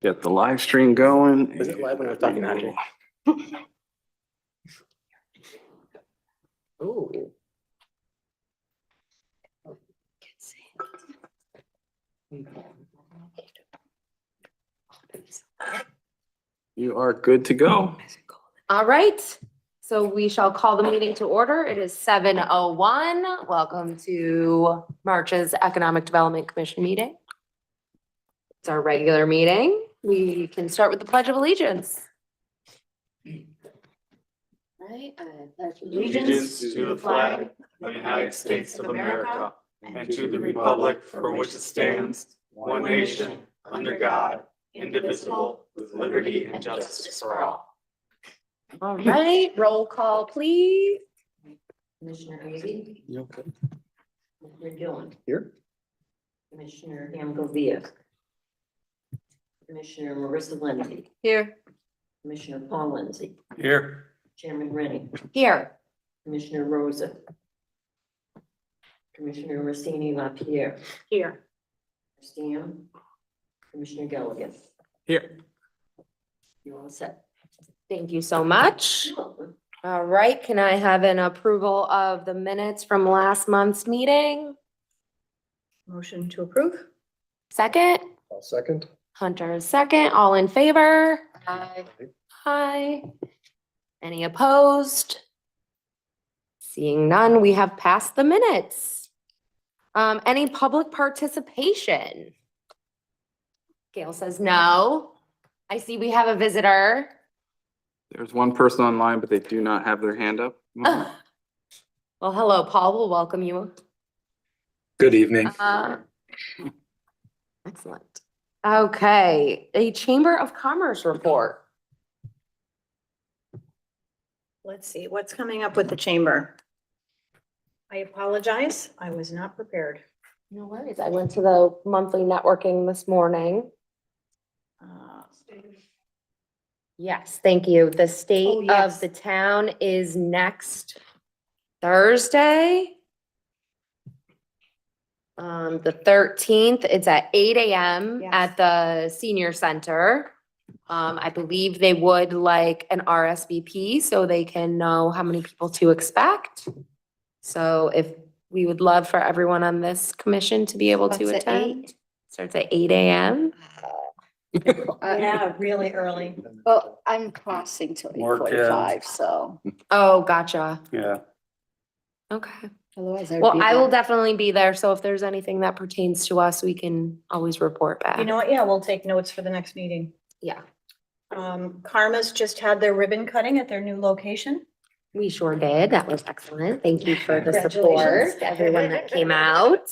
Get the live stream going. Is it live when I was talking, Andre? Ooh. You are good to go. All right, so we shall call the meeting to order. It is 7:01. Welcome to March's Economic Development Commission meeting. It's our regular meeting. We can start with the Pledge of Allegiance. Right, I pledge Allegiance to the flag of the United States of America and to the republic for which it stands, one nation, under God, indivisible, with liberty and justice for all. All right, roll call, please. Commissioner Amy, You okay? Commissioner Gillen, Here? Commissioner Hamgovia, Commissioner Marissa Lindsay, Here. Commissioner Paul Lindsay, Here. Chairman Rennie, Here. Commissioner Rosa, Commissioner Rossini LaPierre, Here. Stan, Commissioner Gilligan. Here. You all set? Thank you so much. All right, can I have an approval of the minutes from last month's meeting? Motion to approve? Second, I'll second. Hunter is second, all in favor? Aye. Aye. Any opposed? Seeing none, we have passed the minutes. Any public participation? Gail says no. I see we have a visitor. There's one person online, but they do not have their hand up. Well, hello, Paul. We'll welcome you. Good evening. Excellent. Okay, a Chamber of Commerce report. Let's see, what's coming up with the chamber? I apologize, I was not prepared. No worries. I went to the monthly networking this morning. Yes, thank you. The state yes. of the town is next Thursday. The 13th, it's at 8 AM Yes. at the senior center. I believe they would like an RSVP so they can know how many people to expect. So if we would love for everyone on this commission to be able to Starts at attend. Starts at 8 AM. Yeah, really early. Well, I'm crossing till Work, 8:45, so Oh, gotcha. Yeah. Okay. otherwise I'd Well, be I will there. definitely be there. So if there's anything that pertains to us, we can always report back. You know what, yeah, we'll take notes for the next meeting. Yeah, Karma's just had their ribbon cutting at their new location. we sure did. That was excellent. Thank you for the support, Congratulations. everyone that came out.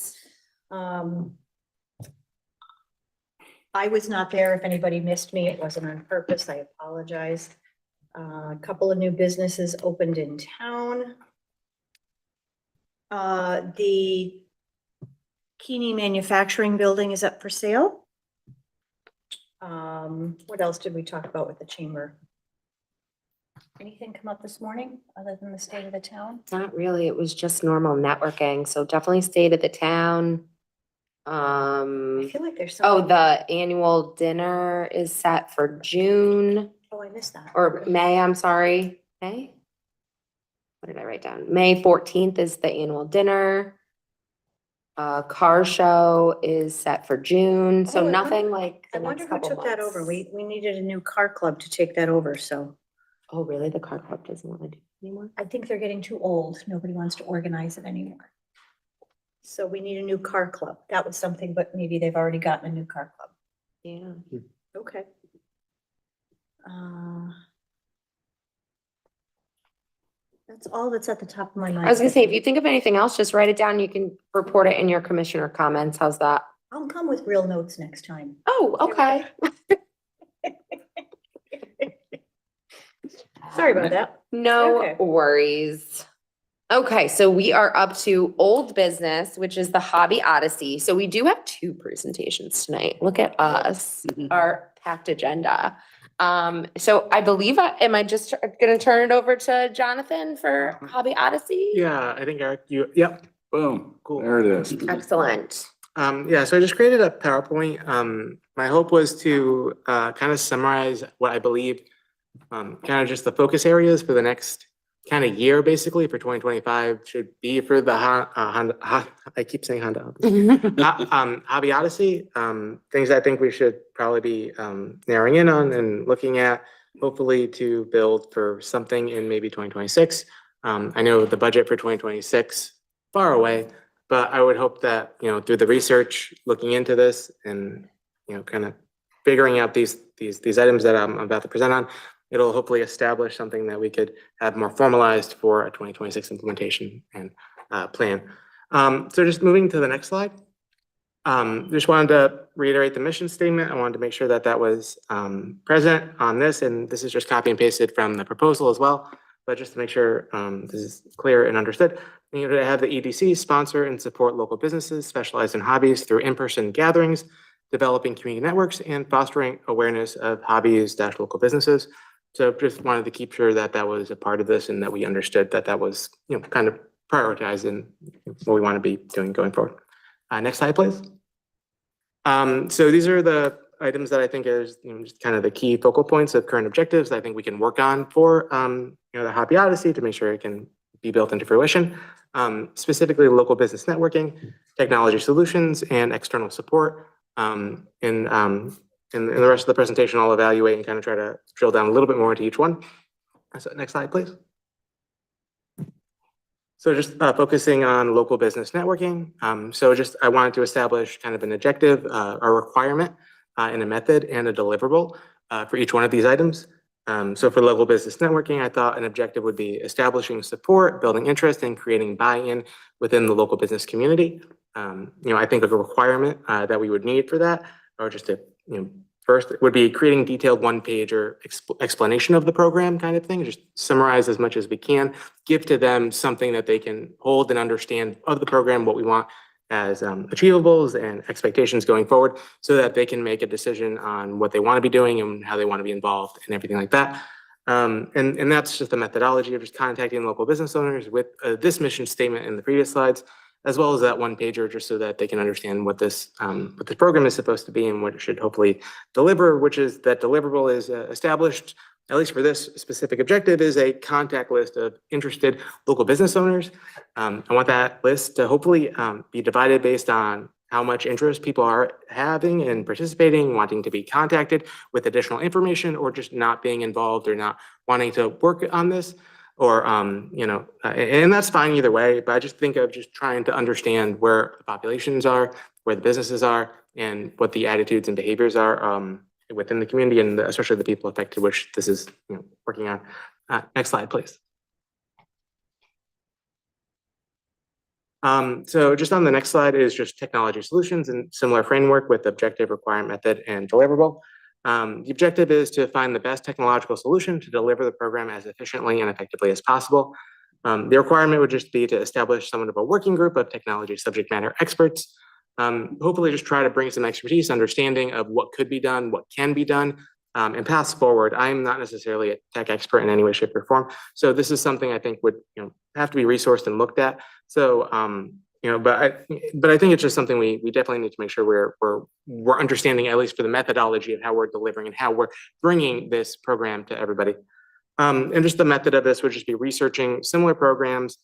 I was not there. If anybody missed me, it wasn't on purpose. I apologize. A couple of new businesses opened in town. The Keeney Manufacturing Building is up for sale. What else did we talk about with the chamber? Anything come up this morning other than the state of the town? Not really. It was just normal networking. So definitely stayed at the town. I feel like there's Oh, something. the annual dinner is set for June Oh, I missed that. or May, I'm sorry. May? What did I write down? May 14th is the annual dinner. Car show is set for June, Oh, so I wonder- nothing like I the wonder next who couple took that over. months. We needed a new car club to take that over, so Oh, really? The car club doesn't want to do it anymore? I think they're getting too old. Nobody wants to organize it anymore. So we need a new car club. That was something, but maybe they've already gotten a new car club. Yeah. Okay. That's all that's at the top of my mind. I was gonna say, if you think of anything else, just write it down. You can report it in your commissioner comments. How's that? I'll come with real notes next time. Oh, okay. Sorry about that. No Okay. worries. Okay, so we are up to old business, which is the Hobby Odyssey. So we do have two presentations tonight. Look at us, our packed agenda. So I believe, am I just gonna turn it over to Jonathan for Hobby Odyssey? Yeah, I think Eric, yep. Boom. Cool. There it is. Excellent. Yeah, so I just created a PowerPoint. My hope was to kind of summarize what I believe kind of just the focus areas for the next kind of year, basically for 2025 should be for the I keep saying Honda. Hobby Odyssey, things I think we should probably be narrowing in on and looking at, hopefully to build for something in maybe 2026. I know the budget for 2026 far away, but I would hope that, you know, through the research, looking into this and, you know, kind of figuring out these items that I'm about to present on, it'll hopefully establish something that we could have more formalized for a 2026 implementation and plan. So just moving to the next slide. Just wanted to reiterate the mission statement. I wanted to make sure that that was present on this, and this is just copy and pasted from the proposal as well. But just to make sure this is clear and understood, we need to have the EDC sponsor and support local businesses specialized in hobbies through in-person gatherings, developing community networks, and fostering awareness of hobbies-local businesses. So just wanted to keep sure that that was a part of this and that we understood that that was, you know, kind of prioritized in what we want to be doing going forward. Next slide, please. So these are the items that I think is, you know, just kind of the key focal points of current objectives that I think we can work on for, you know, the Hobby Odyssey to make sure it can be built into fruition. Specifically local business networking, technology solutions, and external support. In the rest of the presentation, I'll evaluate and kind of try to drill down a little bit more into each one. So next slide, please. So just focusing on local business networking. So just I wanted to establish kind of an objective, a requirement, and a method and a deliverable for each one of these items. So for local business networking, I thought an objective would be establishing support, building interest, and creating buy-in within the local business community. You know, I think of a requirement that we would need for that, or just to, you know, first it would be creating detailed one-page or explanation of the program kind of thing, just summarize as much as we can, give to them something that they can hold and understand of the program, what we want as achievables and expectations going forward, so that they can make a decision on what they want to be doing and how they want to be involved and everything like that. And that's just the methodology of just contacting local business owners with this mission statement in the previous slides, as well as that one pager, just so that they can understand what this program is supposed to be and what it should hopefully deliver, which is that deliverable is established, at least for this specific objective, is a contact list of interested local business owners. I want that list to hopefully be divided based on how much interest people are having and participating, wanting to be contacted with additional information, or just not being involved or not wanting to work on this. Or, you know, and that's fine either way, but I just think of just trying to understand where the populations are, where the businesses are, and what the attitudes and behaviors are within the community, and especially the people affected, which this is, you know, working on. Next slide, please. So just on the next slide is just technology solutions and similar framework with objective, requirement, method, and deliverable. The objective is to find the best technological solution to deliver the program as efficiently and effectively as possible. The requirement would just be to establish somewhat of a working group of technology subject matter experts. Hopefully just try to bring some expertise, understanding of what could be done, what can be done, and paths forward. I'm not necessarily a tech expert in any way, shape, or form. So this is something I think would, you know, have to be resourced and looked at. So, you know, but I think it's just something we definitely need to make sure we're understanding, at least for the methodology of how we're delivering and how we're bringing this program to everybody. And just the method of this would just be researching similar programs.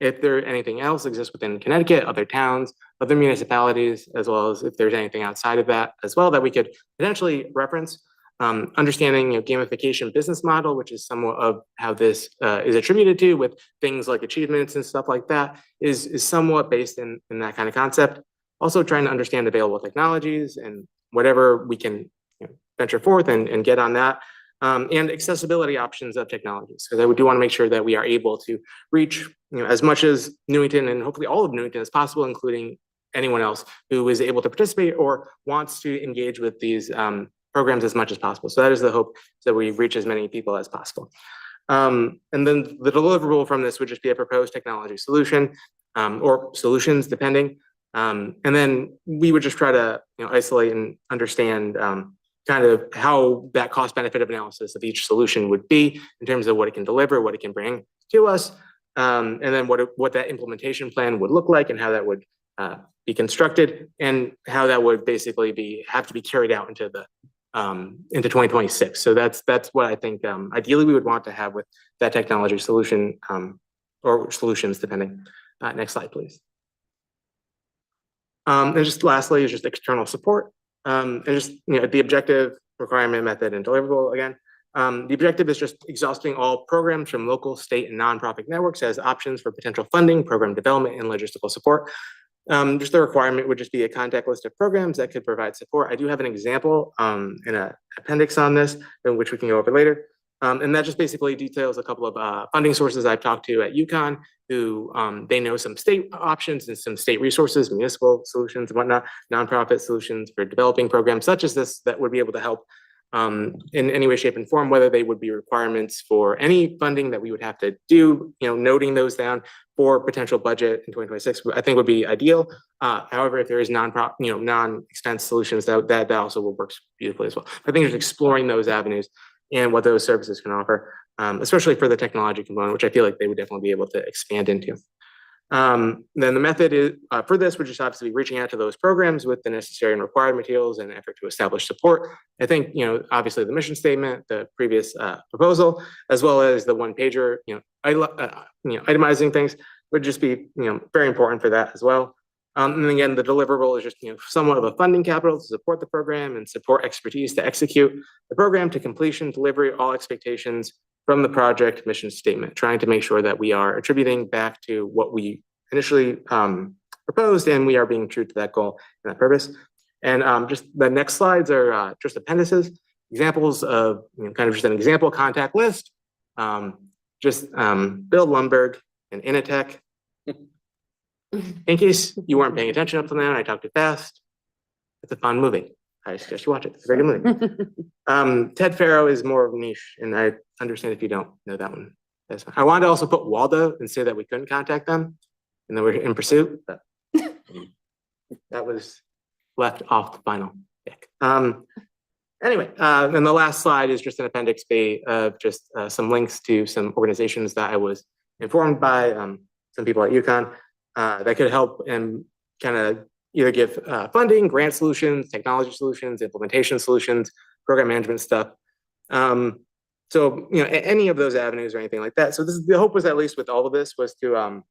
If there anything else exists within Connecticut, other towns, other municipalities, as well as if there's anything outside of that as well that we could potentially reference. Understanding, you know, gamification business model, which is somewhat of how this is attributed to, with things like achievements and stuff like that, is somewhat based in that kind of concept. Also trying to understand available technologies and whatever we can, you know, venture forth and get on that. And accessibility options of technologies, because I do want to make sure that we are able to reach, you know, as much as Newington and hopefully all of Newington as possible, including anyone else who is able to participate or wants to engage with these programs as much as possible. So that is the hope, that we reach as many people as possible. And then the deliverable from this would just be a proposed technology solution, or solutions depending. And then we would just try to, you know, isolate and understand kind of how that cost benefit of analysis of each solution would be in terms of what it can deliver, what it can bring to us, and then what that implementation plan would look like and how that would be constructed and how that would basically have to be carried out into 2026. So that's what I think ideally we would want to have with that technology solution or solutions depending. Next slide, please. And just lastly is just external support. And just, the objective, requirement, method, and deliverable again. The objective is just exhausting all programs from local, state, and nonprofit networks as options for potential funding, program development, and logistical support. Just the requirement would just be a contact list of programs that could provide support. I do have an example in an appendix on this, in which we can go over later. And that just basically details a couple of funding sources I've talked to at UConn, who they know some state options and some state resources, municipal solutions and whatnot, nonprofit solutions for developing programs such as this that would be able to help in any way, shape, and form, whether they would be requirements for any funding that we would have to do, noting those down for potential budget in 2026, I think would be ideal. However, if there is non-expense solutions, that also will work beautifully as well. I think just exploring those avenues and what those services can offer, especially for the technology component, which I feel like they would definitely be able to expand into. Then the method is for this, which is obviously reaching out to those programs with the necessary and required materials in an effort to establish support. I think, obviously the mission statement, the previous proposal, as well as the one pager, itemizing things would just be, very important for that as well. And then again, the deliverable is just, somewhat of a funding capital to support the program and support expertise to execute the program to completion, delivery, all expectations from the project mission statement, trying to make sure that we are attributing back to what we initially proposed and we are being true to that goal and that purpose. And just the next slides are just appendices, examples of, kind of just an example contact list, Bill Lundberg and Initech. In case you weren't paying attention up to now and I talked too fast, it's a fun movie. I suggest you watch it. It's a very good movie. Ted Farrow is more of a niche, and I understand if you don't know that one. That's fine. I wanted to also put Waldo and say that we couldn't contact them, and then we're in pursuit, but that was left off the final pick. Anyway, and the last slide is just an appendix B of just some links to some organizations that I was informed by some people at UConn that could help and kind of either give funding, grant solutions, technology solutions, implementation solutions, program management stuff. So, any of those avenues or anything like that. So the hope was, at least with all of this, was to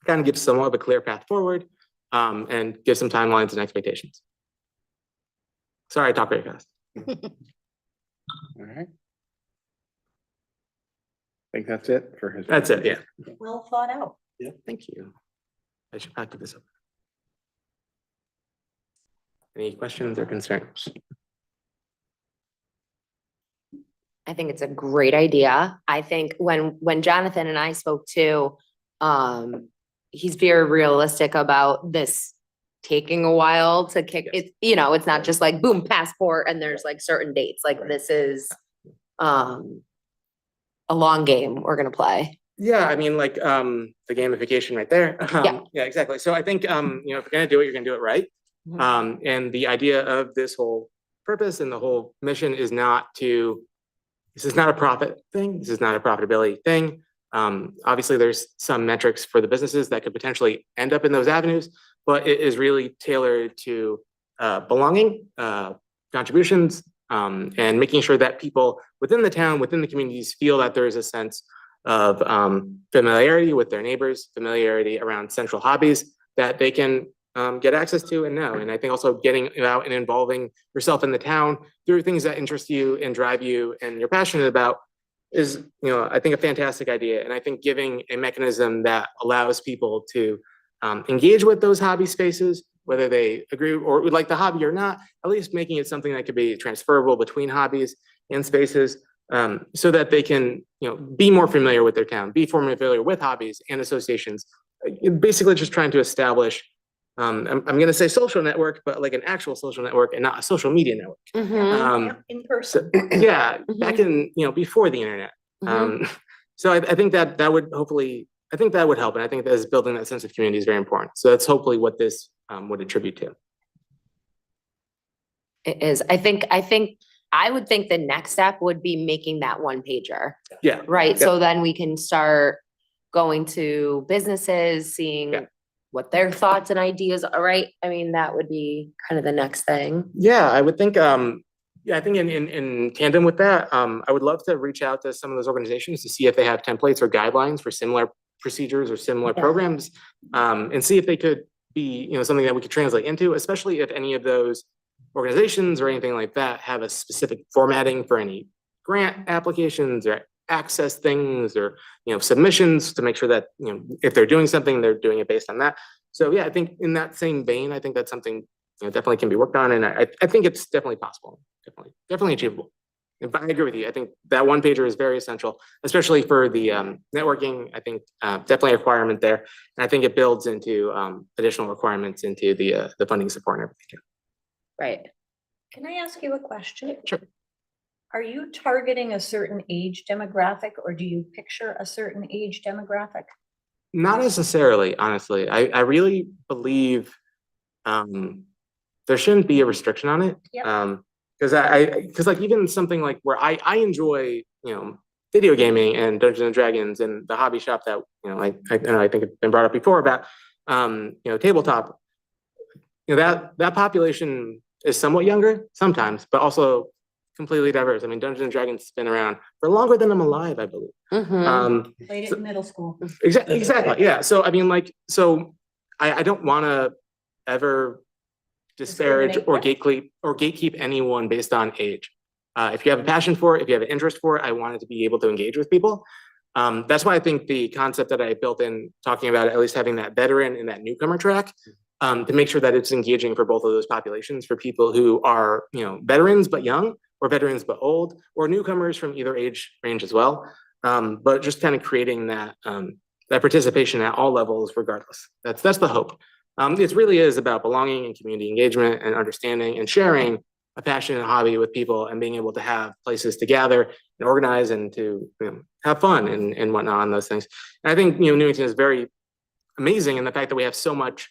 kind of give somewhat of a clear path forward and give some timelines and expectations. Sorry, I talk very fast. All right. I think that's it for his. That's it, yeah. Well thought out. Yeah, thank you. I should back this up. Any questions or concerns? I think it's a great idea. I think when Jonathan and I spoke too, he's very realistic about this taking a while to kick it. It's not just like boom, passport, and there's like certain dates. Like this is a long game we're gonna play. Yeah, I mean, like the gamification right there. Yeah, exactly. So I think if you're gonna do it, you're gonna do it right. And the idea of this whole purpose and the whole mission is this is not a profit thing. This is not a profitability thing. Obviously, there's some metrics for the businesses that could potentially end up in those avenues, but it is really tailored to belonging, contributions, and making sure that people within the town, within the communities, feel that there is a sense of familiarity with their neighbors, familiarity around central hobbies that they can get access to and know. And I think also getting out and involving yourself in the town through things that interest you and drive you and you're passionate about is, I think a fantastic idea. And I think giving a mechanism that allows people to engage with those hobby spaces, whether they agree or would like the hobby or not, at least making it something that could be transferable between hobbies and spaces, so that they can, be more familiar with their town, be more familiar with hobbies and associations. Basically just trying to establish, I'm going to say social network, but like an actual social network and not a social media network. In person. Yeah, back in, before the internet. So I think that would hopefully, I think that would help. And I think that is building that sense of community is very important. So that's hopefully what this would attribute to. It is. I would think the next step would be making that one pager. Yeah. Right. Yeah. So then we can start going to businesses, seeing, Yeah. what their thoughts and ideas are, right? I mean, that would be kind of the next thing. Yeah, I would think, yeah, I think in tandem with that, I would love to reach out to some of those organizations to see if they have templates or guidelines for similar procedures or similar Yeah. programs, and see if they could be, something that we could translate into, especially if any of those organizations or anything like that have a specific formatting for any grant applications or access things or, submissions to make sure that, if they're doing something, they're doing it based on that. So yeah, I think in that same vein, I think that's something definitely can be worked on, and I think it's definitely possible, definitely achievable. But I agree with you. I think that one pager is very essential, especially for the networking. I think definitely a requirement there, and I think it builds into additional requirements into the funding support and everything. Right. Can I ask you a question? Sure. Are you targeting a certain age demographic, or do you picture a certain age demographic? Not necessarily, honestly. I really believe there shouldn't be a restriction on it. Yep. Because like even something like where I enjoy, video gaming and Dungeons and Dragons and the hobby shop that, I think it's been brought up before about, tabletop. That population is somewhat younger sometimes, but also completely diverse. I mean, Dungeons and Dragons has been around for longer than I'm alive, I believe. Mhm. Played it so- in middle school. Exactly, yeah. So I mean, I don't want to ever disparage or gatekeep anyone based on age. If you have a passion for it, if you have an interest for it, I wanted to be able to engage with people. That's why I think the concept that I built in talking about it, at least having that veteran and that newcomer track, to make sure that it's engaging for both of those populations, for people who are, veterans but young, or veterans but old, or newcomers from either age range as well. But just kind of creating that participation at all levels, regardless. That's the hope. It really is about belonging and community engagement and understanding and sharing a passion and hobby with people and being able to have places to gather and organize and to have fun and whatnot on those things. And I think Newington is very amazing in the fact that we have so much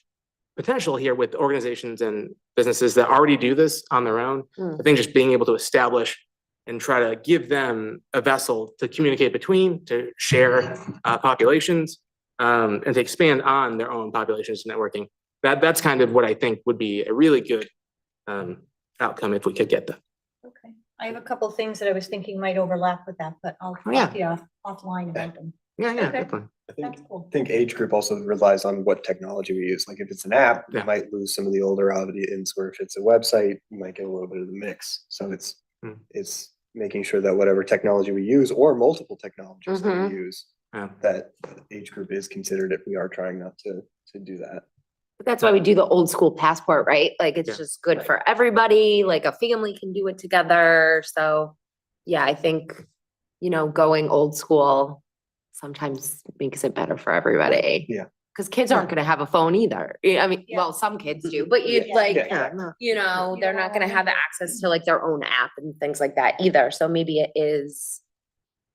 potential here with organizations and businesses that already do this on their own. I think just being able to establish and try to give them a vessel to communicate between, to share populations, and to expand on their own populations networking. That's kind of what I think would be a really good outcome if we could get that. Okay, I have a couple of things that I was thinking might overlap with that, but I'll Oh, yeah. talk to you offline about them. Yeah, Okay. definitely. That's cool. I think age group also relies on what technology we use. Like if it's an app, Yeah. you might lose some of the older audience, or if it's a website, you might get a little bit of the mix. So it's making sure that whatever technology we use or multiple technologies that we use, Yeah. that age group is considered if we are trying not to do that. But that's why we do the old school passport, right? Like, it's Yeah. just good for everybody, like a family can do it together. So, yeah, I think, going old school sometimes makes it better for everybody. Yeah. Cause kids aren't gonna have a phone either. I mean, Yeah. well, some kids do, but you Yeah. like, Yeah, no. they're not gonna have access to like their own app and things like that either. So maybe it is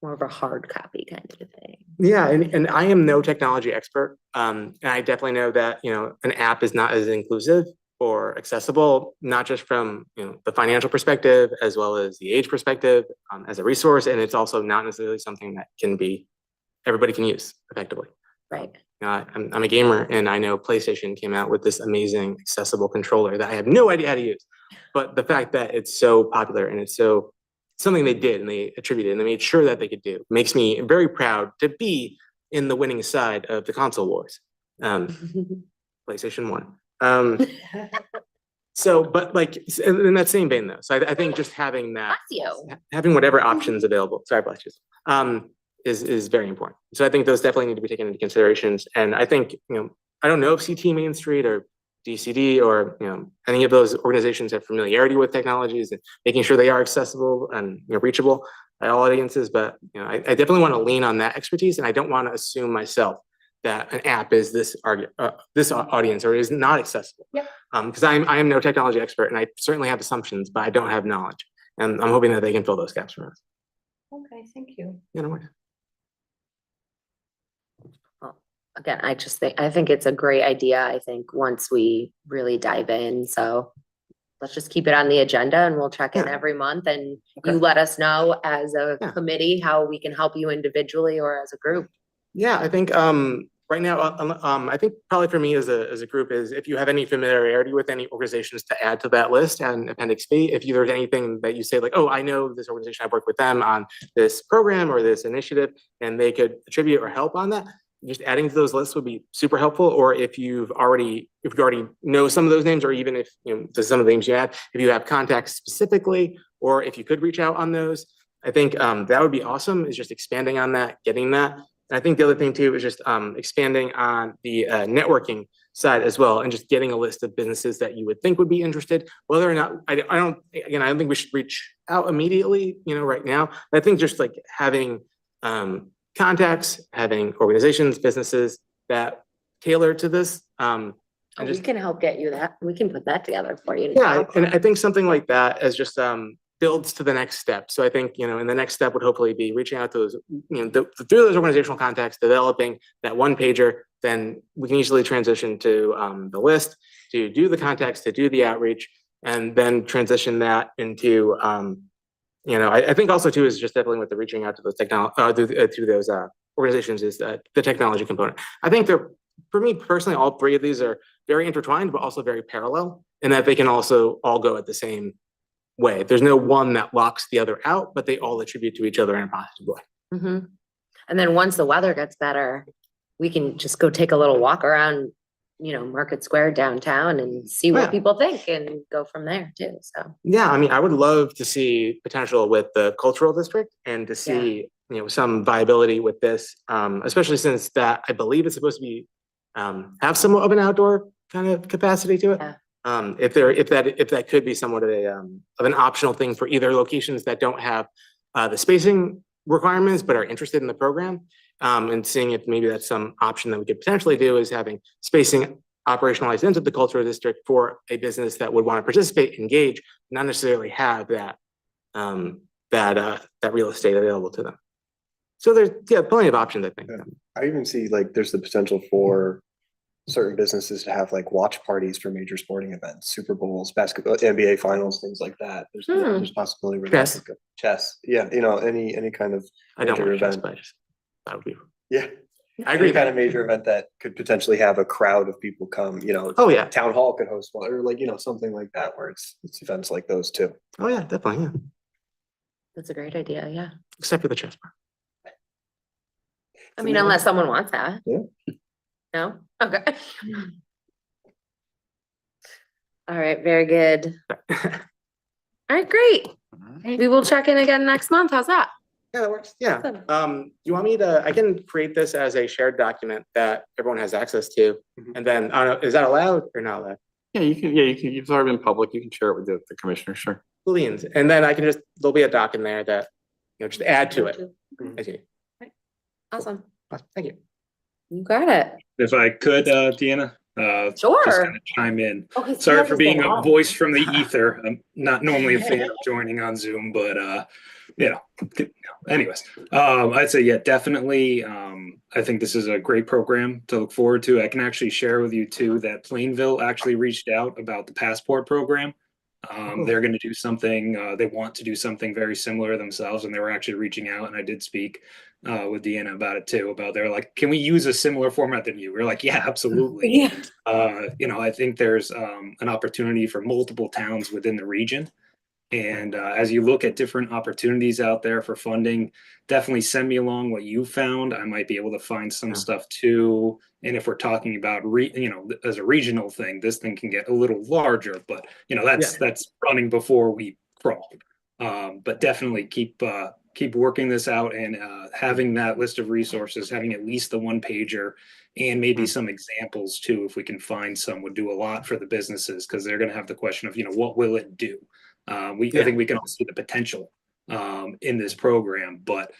more of a hard copy kind of thing. Yeah, and I am no technology expert. And I definitely know that, an app is not as inclusive or accessible, not just from, the financial perspective, as well as the age perspective, as a resource. And it's also not necessarily something that everybody can use effectively. Right. I'm a gamer, and I know PlayStation came out with this amazing accessible controller that I have no idea how to use. But the fact that it's so popular and it's so something they did and they attributed and they made sure that they could do makes me very proud to be in the winning side of the console wars. PlayStation 1. So, but like in that same vein though, so I think just having that, Bless you. having whatever options available, sorry, bless you, is very important. So I think those definitely need to be taken into considerations. And I think, I don't know if CT Main Street or DCD or, any of those organizations have familiarity with technologies and making sure they are accessible and reachable by all audiences. But, I definitely want to lean on that expertise, and I don't want to assume myself that an app is this audience or is not accessible. Yep. Because I am no technology expert, and I certainly have assumptions, but I don't have knowledge. And I'm hoping that they can fill those gaps for us. Okay, thank you. No worries. Again, I think it's a great idea. I think once we really dive in, so let's just keep it on the agenda and we'll check in Yeah. every month and Okay. you let us know as a Yeah. committee how we can help you individually or as a group. Yeah, I think right now, I think probably for me as a group is if you have any familiarity with any organizations to add to that list and Appendix B, if there's anything that you say like, oh, I know this organization, I've worked with them on this program or this initiative, and they could attribute or help on that, just adding to those lists would be super helpful. Or if you already know some of those names, or even if, some of the names you had, if you have contacts specifically, or if you could reach out on those, I think that would be awesome, is just expanding on that, getting that. And I think the other thing too is just expanding on the networking side as well, and just getting a list of businesses that you would think would be interested, whether or not, I don't think we should reach out immediately, right now. But I think just like having contacts, having organizations, businesses that tailor to this. We can help get you that. We can put that together for you. Yeah, and I think something like that as just builds to the next step. So I think, and the next step would hopefully be reaching out to those, through those organizational contacts, developing that one pager. Then we can easily transition to the list, to do the contacts, to do the outreach, and then transition that into, I think also too is just definitely with the reaching out to those to those organizations is the technology component. I think for me personally, all three of these are very intertwined, but also very parallel, in that they can also all go at the same way. There's no one that locks the other out, but they all attribute to each other in a positive way. Mm-hmm. And then once the weather gets better, we can just go take a little walk around, Market Square downtown and see what people think and go from there too. So yeah, I would love to see potential with the cultural district and to see, some viability with this, especially since that I believe it's supposed to be have somewhat of an outdoor kind of capacity to it. Yeah. If that could be somewhat of an optional thing for either locations that don't have the spacing requirements but are interested in the program, and seeing if maybe that's some option that we could potentially do, is having spacing operationalized into the cultural district for a business that would want to participate, engage, not necessarily have that real estate available to them. So there's plenty of options, I think. Yeah. I even see like there's the potential for certain businesses to have like watch parties for major sporting events, Super Bowls, basketball, NBA finals, things like that. There's possibility where Chess. that could go. Chess. Yeah. Any kind of I don't major want to event. but that would be. Yeah. I agree. Any kind of major event that could potentially have a crowd of people come, Oh yeah. town hall could host one, or like, something like that where it's events like those too. Oh yeah, definitely. Yeah. that's a great idea. Yeah. Except for the chess part. I mean, unless someone wants that. Yeah. No? Okay. All right, very good. All right, great. We will check in again next month. How's that? Yeah, that works. Yeah. Awesome. You want me to, I can create this as a shared document that everyone has access to. And then, I don't know, is that allowed or not allowed? Yeah, you can, it's already been public. You can share it with the commissioner, sure. Booleans. And then I can there'll be a doc in there that, just add to it. I see. Awesome. Awesome. Thank you. You got it. If I could, Deanna, Sure. just kind of chime in. Okay, so Sorry that for was being the a law. voice from the ether. I'm not normally a fan of joining on Zoom, but anyways, I'd say definitely. I think this is a great program to look forward to. I can actually share with you too that Plainville actually reached out about the passport program. They're going to do something. They want to do something very similar themselves, and they were actually reaching out. And I did speak with Deanna about it too. They're like, can we use a similar format than you? We're like, yeah, absolutely. Yeah. I think there's an opportunity for multiple towns within the region. And as you look at different opportunities out there for funding, definitely send me along what you found. I might be able to find some stuff too. And if we're talking about, as a regional thing, this thing can get a little larger, but that's running before we crawl. But definitely keep working this out and having that list of resources, having at least the one pager and maybe some examples too, if we can find some, would do a lot for the businesses, because they're going to have the question of, what will it do? I think we can all see the potential in this program, but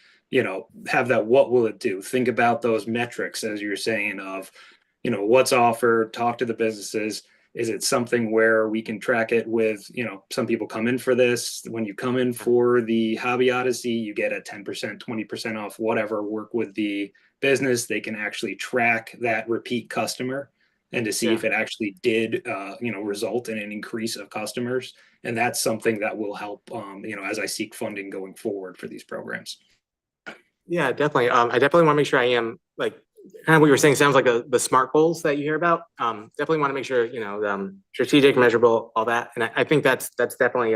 have that, what will it do? Think about those metrics, as you're saying, of what's offered, talk to the businesses. Is it something where we can track it with, some people come in for this. When you come in for the Hobby Odyssey, you get a 10%, 20% off, whatever, work with the business. They can actually track that repeat customer and to see if it actually did, result in an increase of customers. And that's something that will help, as I seek funding going forward for these programs. Yeah, definitely. I definitely want to make sure I am kind of what you were saying sounds like the SMART goals that you hear about. Definitely want to make sure, you know, strategic, measurable, all that. And I think that's definitely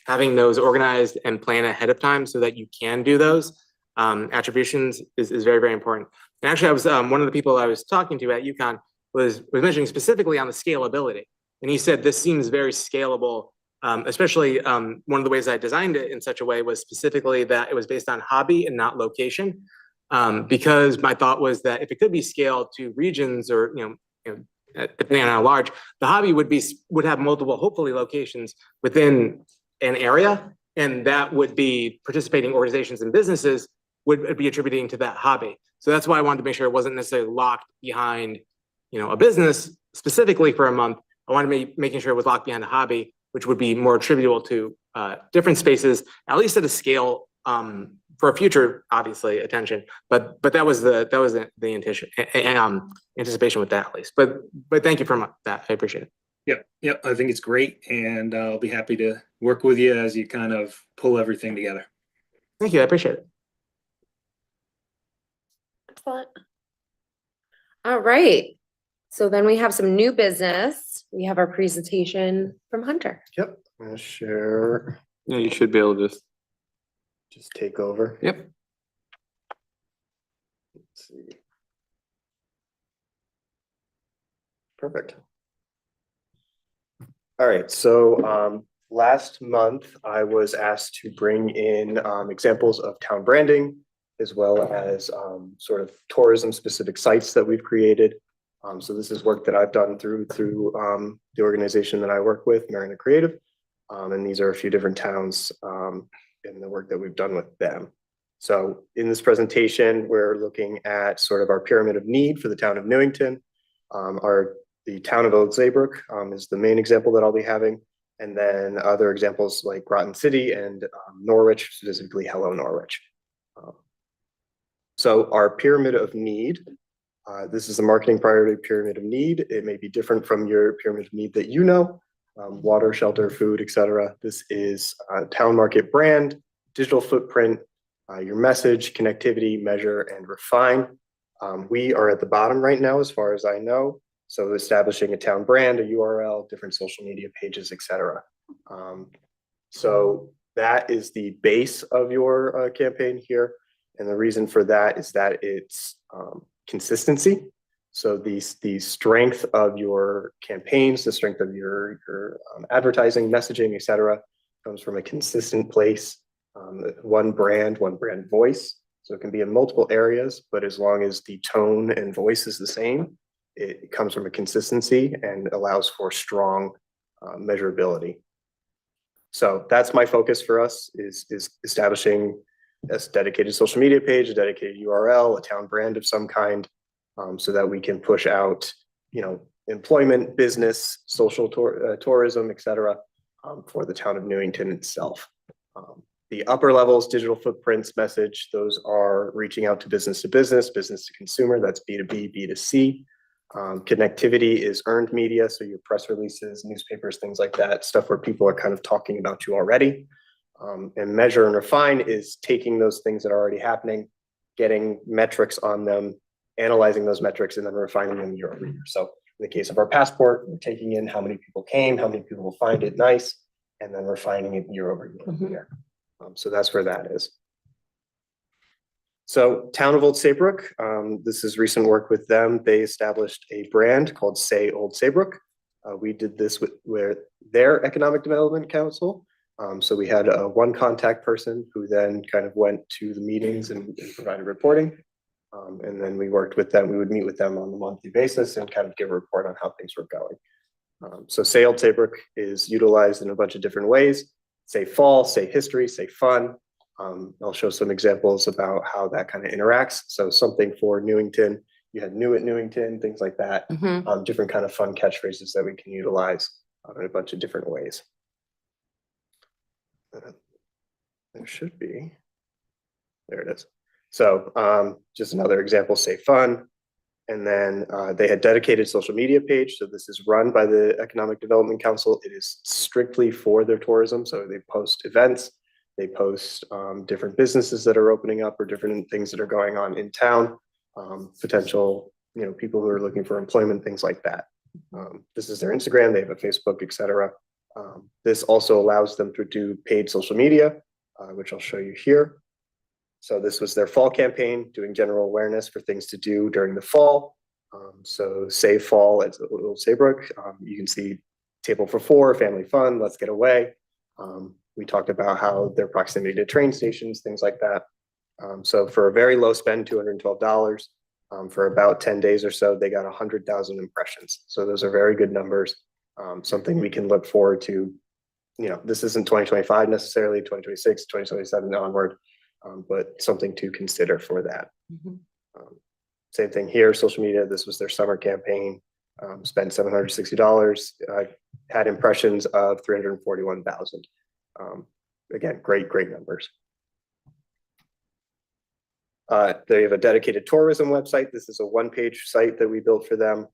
having those organized and planned ahead of time so that you can do those attributions is very, very important. And actually, I was one of the people I was talking to at UConn was mentioning specifically on the scalability. And he said this seems very scalable, especially one of the ways I designed it in such a way was specifically that it was based on hobby and not location. Because my thought was that if it could be scaled to regions or, depending on how large, the hobby would have multiple, hopefully, locations within an area. And that would be participating organizations and businesses would be attributing to that hobby. So that's why I wanted to make sure it wasn't necessarily locked behind, a business specifically for a month. I wanted to making sure it was locked behind a hobby, which would be more attributable to different spaces, at least at a scale for a future, obviously, attention. But that was the anticipation with that at least. But thank you for that. I appreciate it. Yep, I think it's great, and I'll be happy to work with you as you kind of pull everything together. Thank you. I appreciate it. Excellent. All right. So then we have some new business. We have our presentation from Hunter. Yep, I'm gonna share, Yeah, you should be able to just take over. Yep. Let's see. Perfect. All right, so last month I was asked to bring in examples of town branding as well as sort of tourism specific sites that we've created. So this is work that I've done through the organization that I work with, Marina Creative. And these are a few different towns in the work that we've done with them. So in this presentation, we're looking at sort of our pyramid of need for the town of Newington. The town of Old Saybrook is the main example that I'll be having. And then other examples like Groton City and Norwich, specifically Hello Norwich. So our pyramid of need, this is the marketing priority pyramid of need. It may be different from your pyramid of need that you know, water, shelter, food, etc. This is town market brand, digital footprint, your message, connectivity, measure, and refine. We are at the bottom right now, as far as I know. So establishing a town brand, a URL, different social media pages, etc. So that is the base of your campaign here. And the reason for that is that it's consistency. So the strength of your campaigns, the strength of your advertising, messaging, etc., comes from a consistent place. One brand voice. So it can be in multiple areas, but as long as the tone and voice is the same, it comes from a consistency and allows for strong measurability. So that's my focus for us is establishing a dedicated social media page, a dedicated URL, a town brand of some kind, so that we can push out, employment, business, social tourism, etc., for the town of Newington itself. The upper levels, digital footprints, message, those are reaching out to business, business to consumer. That's B2B, B2C. Connectivity is earned media, so your press releases, newspapers, things like that, stuff where people are kind of talking about you already. And measure and refine is taking those things that are already happening, getting metrics on them, analyzing those metrics, and then refining them year over year. So in the case of our passport, we're taking in how many people came, how many people will find it nice, and then refining it year over year. So that's where that is. So Town of Old Saybrook, this is recent work with them. They established a brand called Say Old Saybrook. We did this with their Economic Development Council. So we had one contact person who then kind of went to the meetings and provided reporting. And then we worked with them. We would meet with them on a monthly basis and kind of give a report on how things were going. So Say Old Saybrook is utilized in a bunch of different ways. Say fall, say history, say fun. I'll show some examples about how that kind of interacts. So something for Newington, you had new at Newington, things like that. Different kind of fun catchphrases that we can utilize in a bunch of different ways. There should be, there it is. So just another example, say fun. And then they had dedicated social media page. So this is run by the Economic Development Council. It is strictly for their tourism. So they post events, they post different businesses that are opening up or different things that are going on in town. potential, people who are looking for employment, things like that. This is their Instagram, they have a Facebook, etc. This also allows them to do paid social media, which I'll show you here. So this was their fall campaign, doing general awareness for things to do during the fall. So Save Fall at Little Saybrook. You can see Table for Four, Family Fun, Let's Get Away. We talked about how their proximity to train stations, things like that. So for a very low spend, $212, for about 10 days or so, they got 100,000 impressions. So those are very good numbers. Something we can look forward to. This isn't 2025 necessarily, 2026, 2027 onward, but something to consider for that. Same thing here, social media. This was their summer campaign. Spent $760, had impressions of 341,000. Again, great numbers. They have a dedicated tourism website. This is a one-page site that we built for them.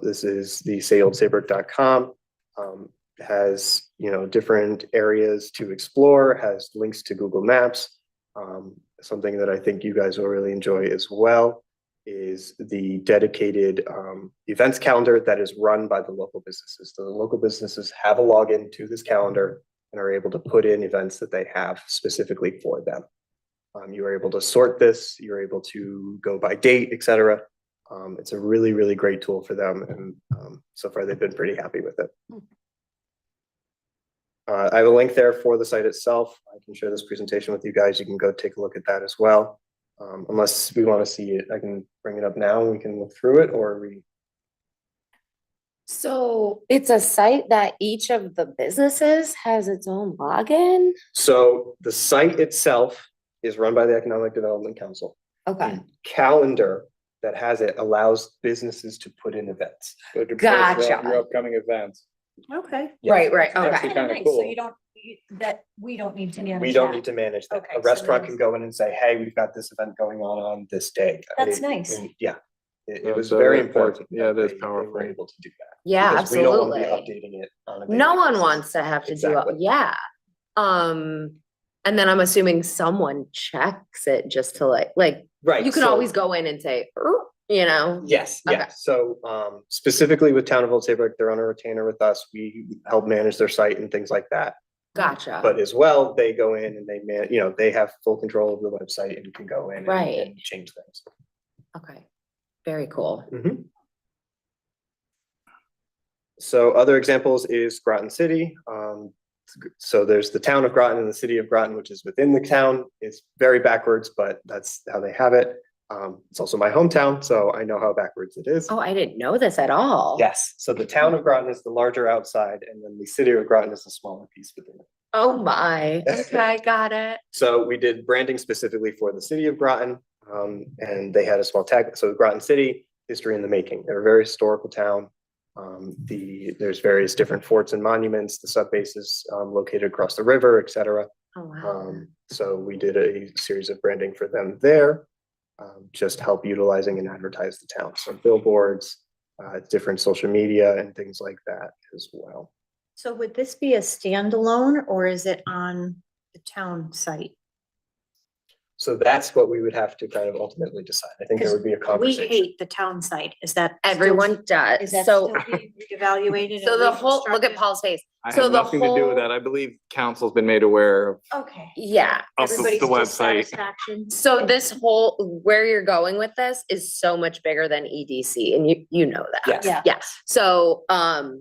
This is the sayoldsaybrook.com. Has different areas to explore, has links to Google Maps. Something that I think you guys will really enjoy as well is the dedicated events calendar that is run by the local businesses. So the local businesses have a login to this calendar and are able to put in events that they have specifically for them. You are able to sort this, you're able to go by date, etc. It's a really great tool for them, and so far they've been pretty happy with it. I have a link there for the site itself. I can share this presentation with you guys. You can go take a look at that as well. Unless we want to see it, I can bring it up now and we can look through it, or we. So it's a site that each of the businesses has its own login? So the site itself is run by the Economic Development Council. Okay. Calendar that has it allows businesses to put in events. So to post your Gotcha. upcoming events. Okay. Right, That's okay. actually kinda Nice. cool. So you don't, we don't need to manage We don't that. need to manage that. Okay, A so restaurant then- can go in and say, hey, we've got this event going on this day. That's nice. And yeah, it Yeah, was so very that- important. yeah, that that's they powerful. were able to do that. Yeah, Because we don't want to be absolutely. updating it on a daily No one basis. wants to have to Exactly. do, yeah. And then I'm assuming someone checks it just to like, Right. you can so- always go in and say, Yes, Okay. yes. So specifically with Town of Old Saybrook, they're on a retainer with us. We help manage their site and things like that. gotcha. But as well, they go in and they have full control of the website and can go in and- Right. and change things. Okay, very cool. So other examples is Groton City. So there's the town of Groton and the city of Groton, which is within the town. It's very backwards, but that's how they have it. It's also my hometown, so I know how backwards it is. Oh, I didn't know this at all. Yes, so the town of Groton is the larger outside, and then the city of Groton is the smaller piece within it. Oh my, okay, got it. So we did branding specifically for the city of Groton, and they had a small tag. So Groton City, history in the making. They're a very historical town. There's various different forts and monuments, the sub bases located across the river, etc. Oh, wow. So we did a series of branding for them there, just help utilizing and advertise the town. So billboards, different social media and things like that as well. So would this be a standalone or is it on the town site? So that's what we would have to kind of ultimately decide. I think there would be a We conversation. hate the town site. Is that? still- Everyone does. Is that So, still being reevaluated? so and the whole, look at reconstructed? Paul's face. I So have the nothing to do with whole- that. I believe council's been made aware of Okay. Yeah. Of the Everybody's website. dissatisfaction. So this whole, where you're going with this is so much bigger than EDC and you know that. Yes. Yeah. Yeah, so, I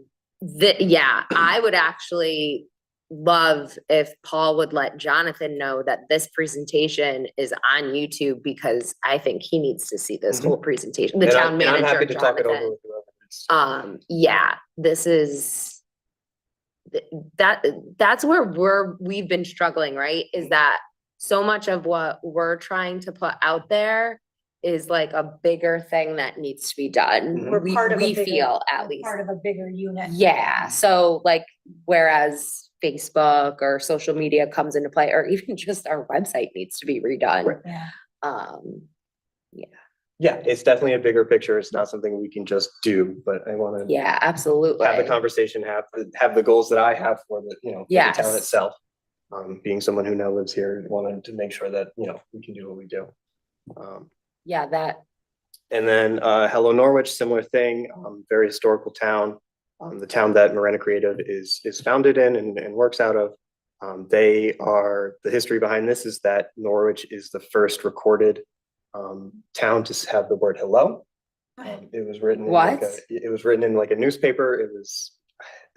would actually love if Paul would let Jonathan know that this presentation is on YouTube because I think he needs to see this whole presentation, the And town and I'm manager, happy to talk it over Jonathan. with whoever. Yeah, this is, that's where we've been struggling, right? Is that so much of what we're trying to put out there is like a bigger thing that needs to be done. We're part of a We bigger- feel at we're least. Part of a bigger unit. Yeah, so like, whereas Facebook or social media comes into play, or even just our website needs to be redone. Yeah. Yeah, it's definitely a bigger picture. It's not something we can just do, but I want to Yeah, absolutely. have the conversation, have the goals that I have for the, for the town Yes. itself. Being someone who now lives here, wanted to make sure that, we can do what we do. Yeah, And then Hello Norwich, similar thing, very historical town. The town that Morena Creative is founded in and works out of. The history behind this is that Norwich is the first recorded town to have the word hello. It was written it was written in like a newspaper. It was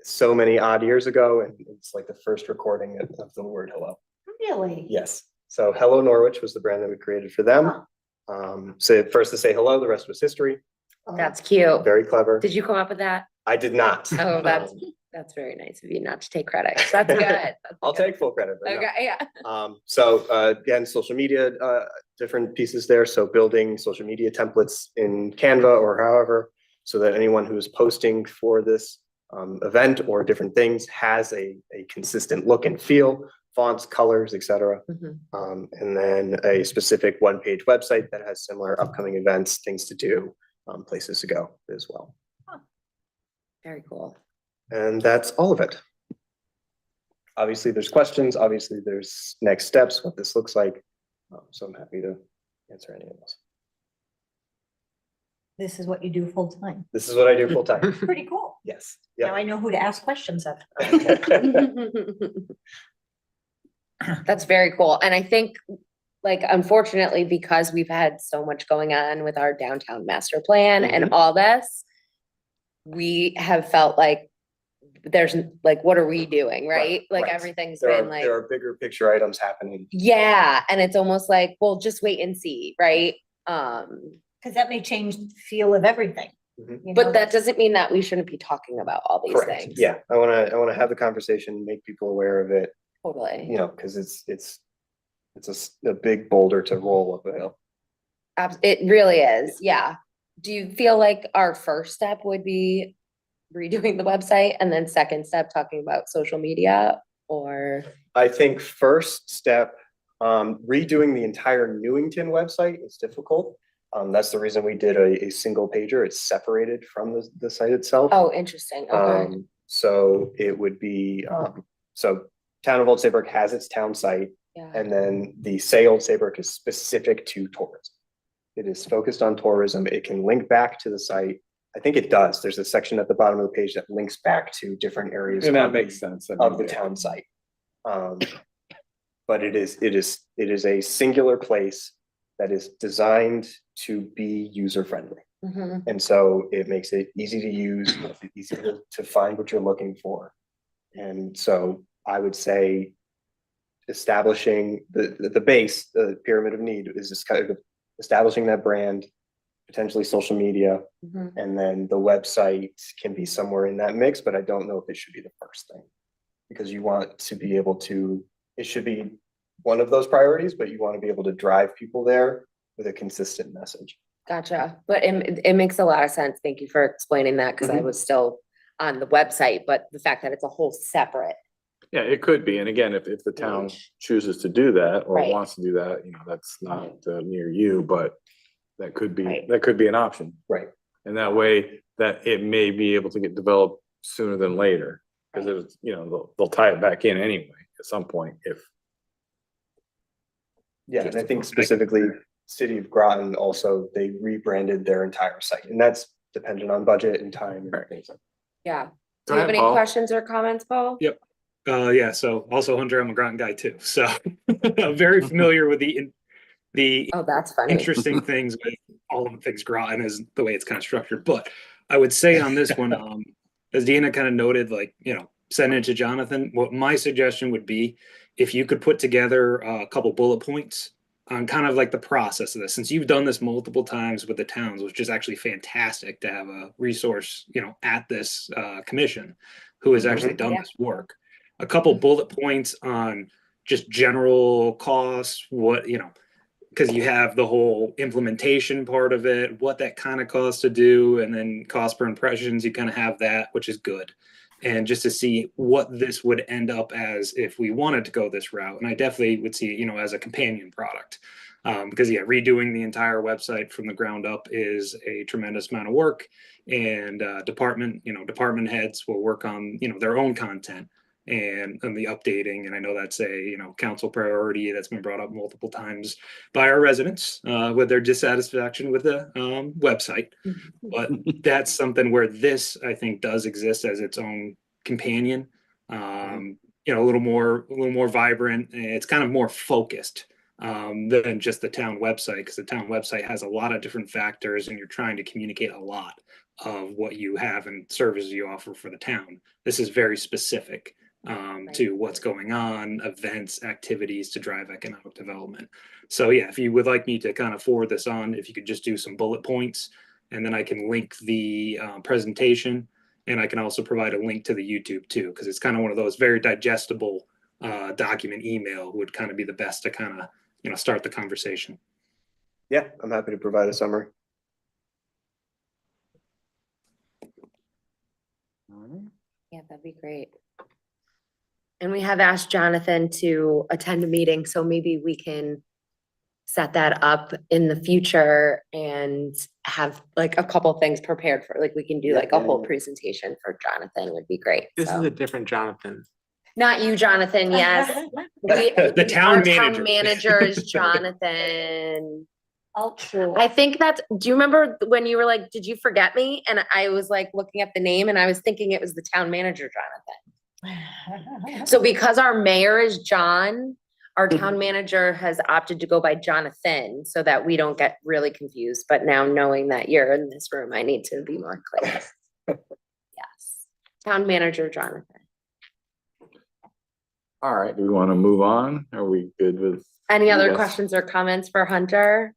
so many odd years ago, and it's like the first recording of the word hello. Really? Yes. So Hello Norwich was the brand that we created for them. So first to say hello, the rest was history. That's cute. Very clever. Did you come up with that? I did not. Oh, that's very nice of you not to take credit. That's good. That's I'll good. take full credit. But no. Okay, yeah. Again, social media, different pieces there. So building social media templates in Canva or however, so that anyone who is posting for this event or different things has a consistent look and feel, fonts, colors, etc. And then a specific one-page website that has similar upcoming events, things to do, places to go as well. Very cool. And that's all of it. Obviously, there's questions. Obviously, there's next steps, what this looks like. So I'm happy to answer any of those. This is what you do full time. This is what I do full time. Pretty cool. Yes. Now Yeah. I know who to ask questions of. That's very cool. And I think, like, unfortunately, because we've had so much going on with our downtown master plan and all this, we have felt like there's like, what are we doing, right? Like right. everything's There been like, are bigger picture items happening. yeah. And it's almost like, well, just wait and see, right? Because that may change the feel of everything. Mhm. you know? But that doesn't mean that we shouldn't be talking about all these Correct. things. Yeah. I want to have the conversation, make people aware of it, Totally. you know, because it's a big boulder to roll up a hill. It really is. Yeah. Do you feel like our first step would be redoing the website and then second step talking about social media, or? I think first step, redoing the entire Newington website is difficult. That's the reason we did a single pager. It's separated from the site itself. Oh, interesting. Okay. So it would be, so Town of Old Saybrook has its town site, Yeah. and then the Say Old Saybrook is specific to tourism. It is focused on tourism. It can link back to the site. I think it does. There's a section at the bottom of the page that links back to different areas. And that makes sense. Of the town site. But it is a singular place that is designed to be user-friendly. Mhm. And so it makes it easy to use, easy to find what you're looking for. And so I would say establishing the base, the pyramid of need, is just kind of establishing that brand, potentially social media, Mhm. and then the website can be somewhere in that mix, but I don't know if it should be the first thing. Because you want to be able to, it should be one of those priorities, but you want to be able to drive people there with a consistent message. Gotcha. But it makes a lot of sense. Thank you for explaining that, because I was still on the website, but the fact that it's a whole separate. Yeah, it could be. And again, if the town chooses to do that or Right. wants to do that, you know, that's not near you, but that could be, Right. that could be an option. Right. And that way that it may be able to get developed sooner than later. Because it's, you know, they'll tie it back in anyway at some point if. Yeah, and I think specifically City of Groton also, they rebranded their entire site, and that's dependent on budget and time and things like Yeah. Do Go you have ahead, any Paul. questions or comments, Paul? Yep. Yeah, so also Hunter, I'm a Groton guy too, so I'm very familiar with the Oh, that's funny. interesting things with all of the things Groton is the way it's kind of structured. But I would say on this one, as Deanna kind of noted, like, you know, send it to Jonathan. What my suggestion would be, if you could put together a couple bullet points on kind of like the process of this, since you've done this multiple times with the towns, which is actually fantastic to have a resource, you know, at this commission who has actually done Yeah. this work. A couple bullet points on just general costs, what, you know, because you have the whole implementation part of it, what that kind of costs to do, and then cost per impressions, you kind of have that, which is good. And just to see what this would end up as if we wanted to go this route. And I definitely would see it, you know, as a companion product. Because yeah, redoing the entire website from the ground up is a tremendous amount of work. And department heads will work on, you know, their own content. and the updating. And I know that's a, council priority that's been brought up multiple times by our residents with their dissatisfaction with the website. But that's something where this, I think, does exist as its own companion. A little more vibrant. And it's kind of more focused than just the town website, because the town website has a lot of different factors and you're trying to communicate a lot of what you have and services you offer for the town. This is very specific to what's going on, events, activities to drive economic development. So yeah, if you would like me to kind of forward this on, if you could just do some bullet points, and then I can link the presentation, and I can also provide a link to the YouTube too, because it's kind of one of those very digestible document. Email would kind of be the best to kind of, start the conversation. Yeah, I'm happy to provide a summary. Yeah, that'd be great. And we have asked Jonathan to attend a meeting, so maybe we can set that up in the future and have like a couple things prepared for, like we can do like a whole presentation for Jonathan would be great. This is So. a different Jonathan. Not you, Jonathan, yes. The town Our manager. town manager is Jonathan. Ultra. I think that's, do you remember when you were like, did you forget me? And I was like looking at the name and I was thinking it was the town manager, Jonathan. So because our mayor is John, our town manager has opted to go by Jonathan so that we don't get really confused. But now knowing that you're in this room, I need to be more clear. Yes, town manager, Jonathan. All right, do we want to move on? Are we good with? Any other Yes. questions or comments for Hunter?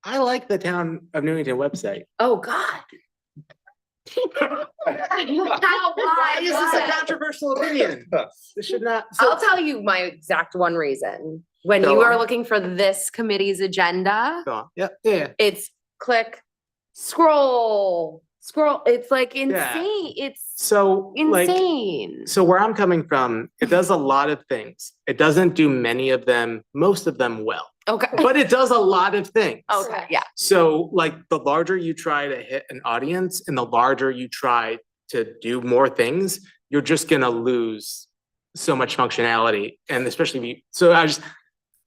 I like the town of Newington website. Oh, God. Why is this a controversial opinion? This should not. I'll tell you my exact one reason. When Go you are on. looking for this committee's agenda, Go on. Yeah. it's click, scroll. It's like insane. It's So like, insane. so where I'm coming from, it does a lot of things. It doesn't do many of them, most of them well, Okay. but it does a lot of things. Okay, yeah. So like the larger you try to hit an audience and the larger you try to do more things, you're just gonna lose so much functionality. And especially,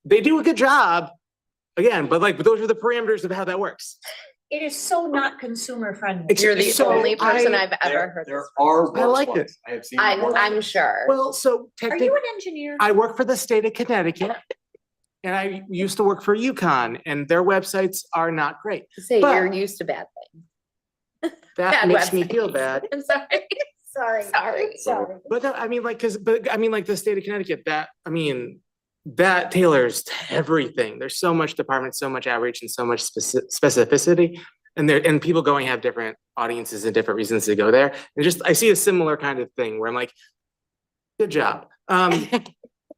they do a good job again, but like, those are the parameters of how that works. It is so not consumer friendly. You're the So only person I- I've ever heard this. are I like it. I have seen. I'm sure. Well, so Are technically, you an engineer? I work for the state of Connecticut. And I used to work for UConn and their websites are not great. Say but- you're used to bad things. That Bad makes me websites. feel bad. I'm sorry. Sorry. But no, like the state of Connecticut, that tailors to everything. There's so much department, so much outreach and so much specificity. And people going have different audiences and different reasons to go there. And I see a similar kind of thing where I'm like, good job.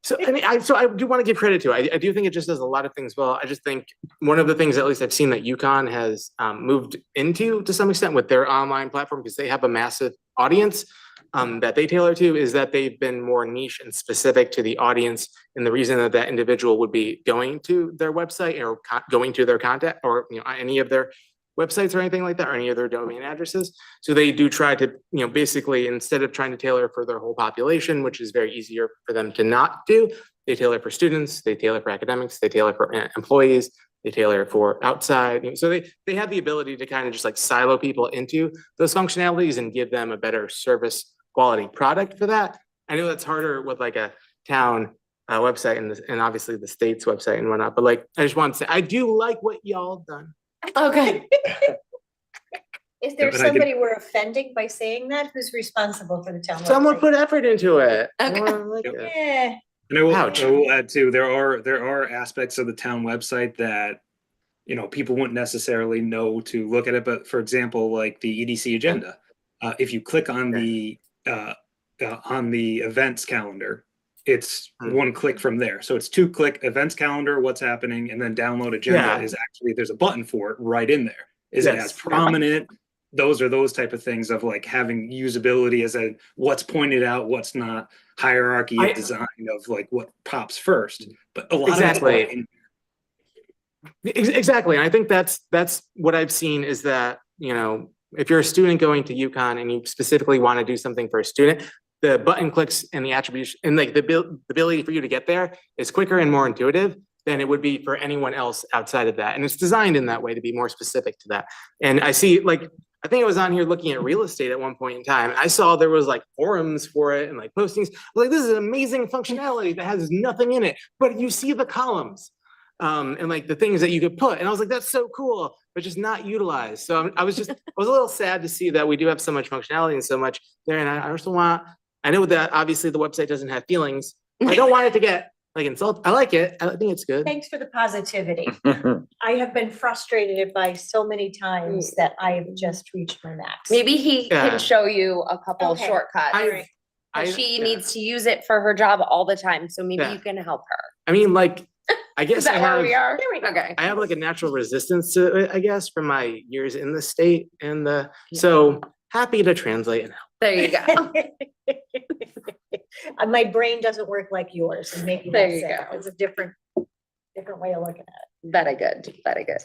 So I do want to give credit to it. I do think it just does a lot of things well. I just think one of the things, at least I've seen, that UConn has moved into to some extent with their online platform, because they have a massive audience that they tailor to, is that they've been more niche and specific to the audience. And the reason that individual would be going to their website or going to their contact or any of their websites or anything like that, or any of their domain addresses. So they do try to, basically, instead of trying to tailor for their whole population, which is very easier for them to not do, they tailor for students, they tailor for academics, they tailor for employees, they tailor for outside. So they have the ability to kind of just like silo people into those functionalities and give them a better service quality product for that. I know that's harder with like a town website and obviously the state's website and whatnot, but like, I just want to say, I do like what y'all done. Okay. Is there but I can- somebody we're offending by saying that? Who's responsible for the town? Someone website? put effort into it. Okay. I like it. Yeah. And I Ouch. will add too, there are aspects of the town website that, people wouldn't necessarily know to look at it. But for example, like the EDC agenda, if you click on the events calendar, it's one click from there. So it's 2-click events calendar, what's happening, and then download agenda Yeah. is actually, there's a button for it right in there. Is it Yes. as prominent? Those are those type of things of like having usability as a what's pointed out, what's not, hierarchy of design of like what pops first. But a lot Exactly. of it, Exactly. And I think that's what I've seen is that, if you're a student going to UConn and you specifically want to do something for a student, the button clicks and the attribution and like the ability for you to get there is quicker and more intuitive than it would be for anyone else outside of that. And it's designed in that way to be more specific to that. And I see, like, I think I was on here looking at real estate at one point in time. I saw there was like forums for it and like postings. I was like, this is amazing functionality that has nothing in it, but you see the columns and like the things that you could put. And I was like, that's so cool, but just not utilized. So I was a little sad to see that we do have so much functionality and so much there. And I also I know that obviously the website doesn't have feelings. I don't want it to get like insult. I like it. I think it's good. Thanks for the positivity. I have been frustrated by so many times that I have just reached my max. Maybe he Yeah. can show you a couple Okay. shortcuts. She needs to use it for her job all the time, so maybe Yeah. you can help her. I mean, like, I guess Is that where we are? Okay. I have like a natural resistance to it, I guess, from my years in the state and so happy to translate and help. There you go. My brain doesn't work like yours, and maybe There that's you it. go. It's a different way of looking at it. Very good, very good.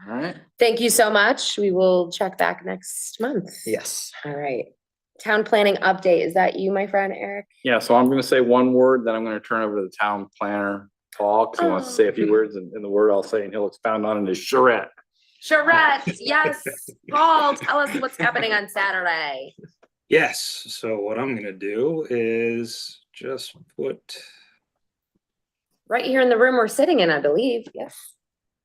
All right. Thank you so much. We will check back next month. Yes. All right. Town planning update. Is that you, my friend Eric? Yeah, so I'm gonna say one word, then I'm gonna turn over to the town planner, Paul, because he wants to say a few words, and the word I'll say, and he'll expound on it is charrette. Charette, yes. Paul, tell us what's happening on Saturday. Yes, so what I'm gonna do is just put, Right here in the room we're sitting in, I believe. Yes.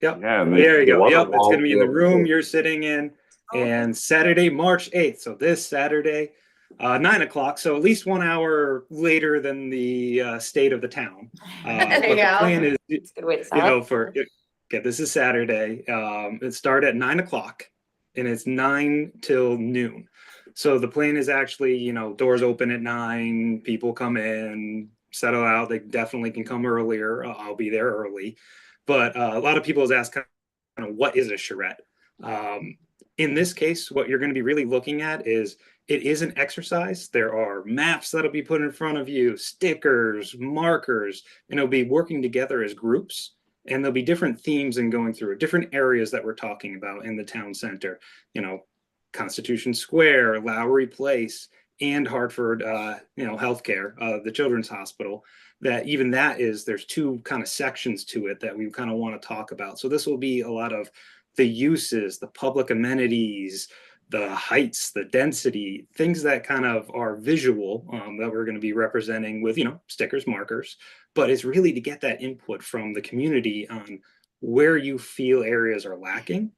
yep, Yeah. there you go. Yep, it's gonna be in the room you're sitting in. And Saturday, March 8th, so this Saturday, 9 o'clock, so at least 1 hour later than the state of the town. There But you the go. plan is, It's a good way to you start. know, okay, this is Saturday. It started at 9 o'clock and it's 9 till noon. So the plan is actually, you know, doors open at 9, people come in, settle out. They definitely can come earlier. I'll be there early. But a lot of people has asked kind of what is a charrette? In this case, what you're going to be really looking at is it is an exercise. There are maps that'll be put in front of you, stickers, markers, and it'll be working together as groups. And there'll be different themes and going through different areas that we're talking about in the town center. You know, Constitution Square, Lowry Place, and Hartford, healthcare, the Children's Hospital. That even that is, there's 2 kind of sections to it that we kind of want to talk about. So this will be a lot of the uses, the public amenities, the heights, the density, things that kind of are visual that we're going to be representing with, stickers, markers. But it's really to get that input from the community on where you feel areas are lacking,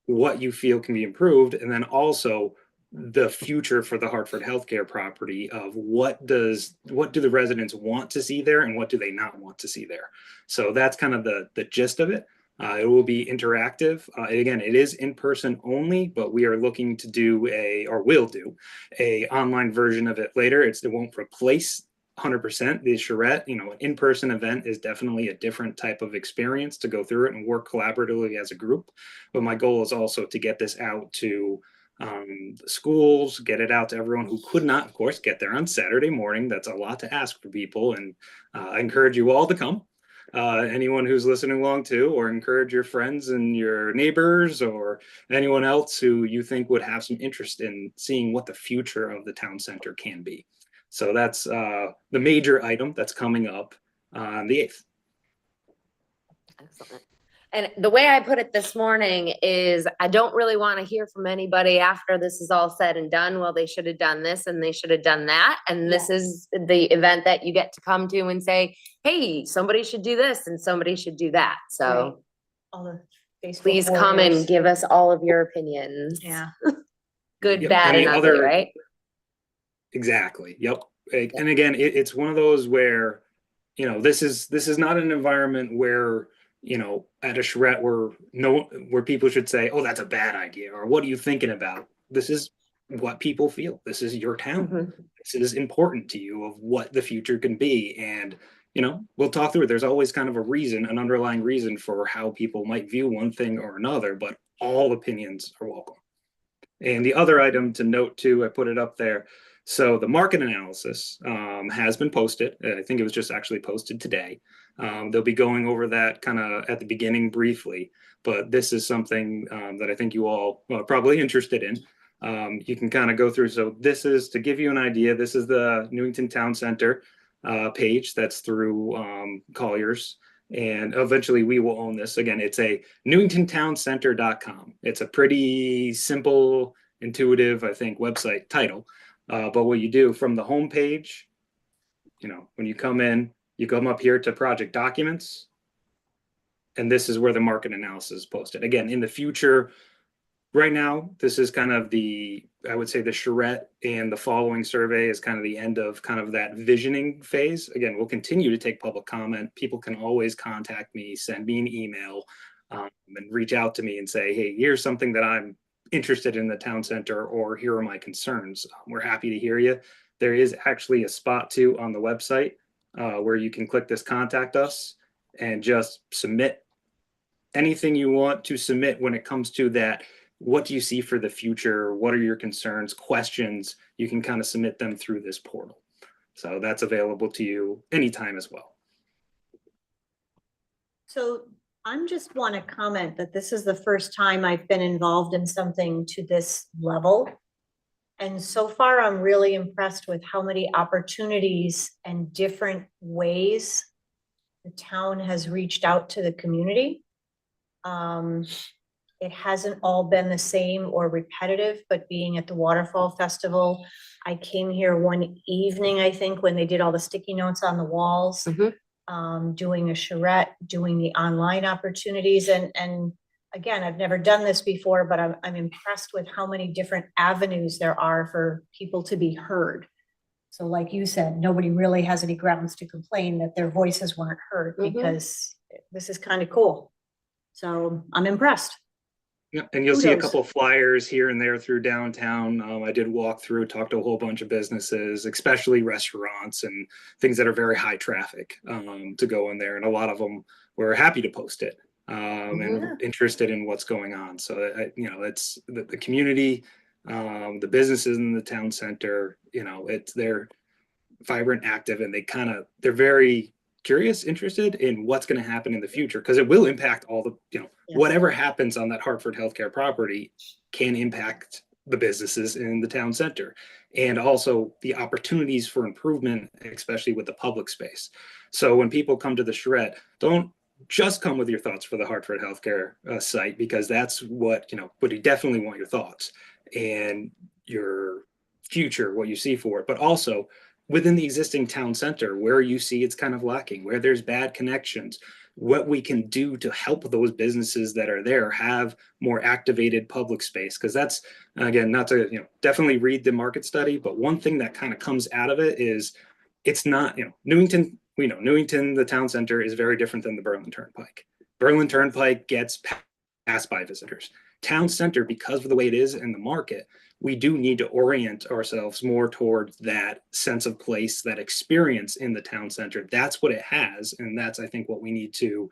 what you feel can be improved, and then also the future for the Hartford healthcare property of what do the residents want to see there and what do they not want to see there. So that's kind of the gist of it. It will be interactive. Again, it is in person only, but we are looking to do will do a online version of it later. It won't replace 100% the charrette. An in-person event is definitely a different type of experience to go through it and work collaboratively as a group. But my goal is also to get this out to the schools, get it out to everyone who could not, of course, get there on Saturday morning. That's a lot to ask for people, and I encourage you all to come. Anyone who's listening along too, or encourage your friends and your neighbors or anyone else who you think would have some interest in seeing what the future of the town center can be. So that's the major item that's coming up on the 8th. Excellent. And the way I put it this morning is I don't really want to hear from anybody after this is all said and done. Well, they should have done this and they should have done that. And this is the event that you get to come to and say, hey, somebody should do this and somebody should do that. So All the Facebook please come warriors. and give us all of your opinions. Yeah. Good, Yep. bad, Any and ugly, other- right? Exactly. Yep. And again, it's one of those where, this is not an environment where, at a charrette where people should say, oh, that's a bad idea, or what are you thinking about? This is what people feel. This is your town. Mhm. This is important to you of what the future can be. And, we'll talk through it. There's always kind of an underlying reason for how people might view one thing or another, but all opinions are welcome. And the other item to note too, I put it up there. So the market analysis has been posted. I think it was just actually posted today. They'll be going over that kind of at the beginning briefly, but this is something that I think you all are probably interested in. You can kind of go through. So this is to give you an idea. This is the Newington Town Center page that's through Colliers. And eventually we will own this. Again, it's a newingtontowncenter.com. It's a pretty simple, intuitive, I think, website title. But what you do from the home page, when you come in, you come up here to project documents. And this is where the market analysis is posted. Again, in the future, right now, this is kind of I would say the charrette and the following survey is kind of the end of kind of that visioning phase. Again, we'll continue to take public comment. People can always contact me, send me an email, and reach out to me and say, hey, here's something that I'm interested in the town center, or here are my concerns. We're happy to hear you. There is actually a spot too on the website where you can click this contact us and just submit anything you want to submit when it comes to that. What do you see for the future? What are your concerns, questions? You can kind of submit them through this portal. So that's available to you anytime as well. So I'm just want to comment that this is the first time I've been involved in something to this level. And so far, I'm really impressed with how many opportunities and different ways the town has reached out to the community. It hasn't all been the same or repetitive, but being at the Waterfall Festival, I came here one evening, I think, when they did all the sticky notes on the walls, doing a charrette, doing the online opportunities. And again, I've never done this before, but I'm impressed with how many different avenues there are for people to be heard. So like you said, nobody really has any grounds to complain that their voices weren't heard, because this is kind of cool. So I'm impressed. Yeah, and you'll see a Kudos. couple of flyers here and there through downtown. I did walk through, talk to a whole bunch of businesses, especially restaurants and things that are very high traffic to go in there. And a lot of them were happy to post it and interested in what's going on. So, it's the community, the businesses in the town center, they're vibrant, active, and they're very curious, interested in what's going to happen in the future, because it will impact all the, whatever happens on that Hartford healthcare property can impact the businesses in the town center, and also the opportunities for improvement, especially with the public space. So when people come to the charrette, don't just come with your thoughts for the Hartford healthcare site, because that's what, but you definitely want your thoughts and your future, what you see for it, but also within the existing town center, where you see it's kind of lacking, where there's bad connections, what we can do to help those businesses that are there have more activated public space. Because that's, again, not to, definitely read the market study, but one thing that kind of comes out of it is it's not, Newington, we know Newington, the town center, is very different than the Berlin Turnpike. Berlin Turnpike gets passed by visitors. Town center, because of the way it is in the market, we do need to orient ourselves more towards that sense of place, that experience in the town center. That's what it has. And that's, I think, what we need to,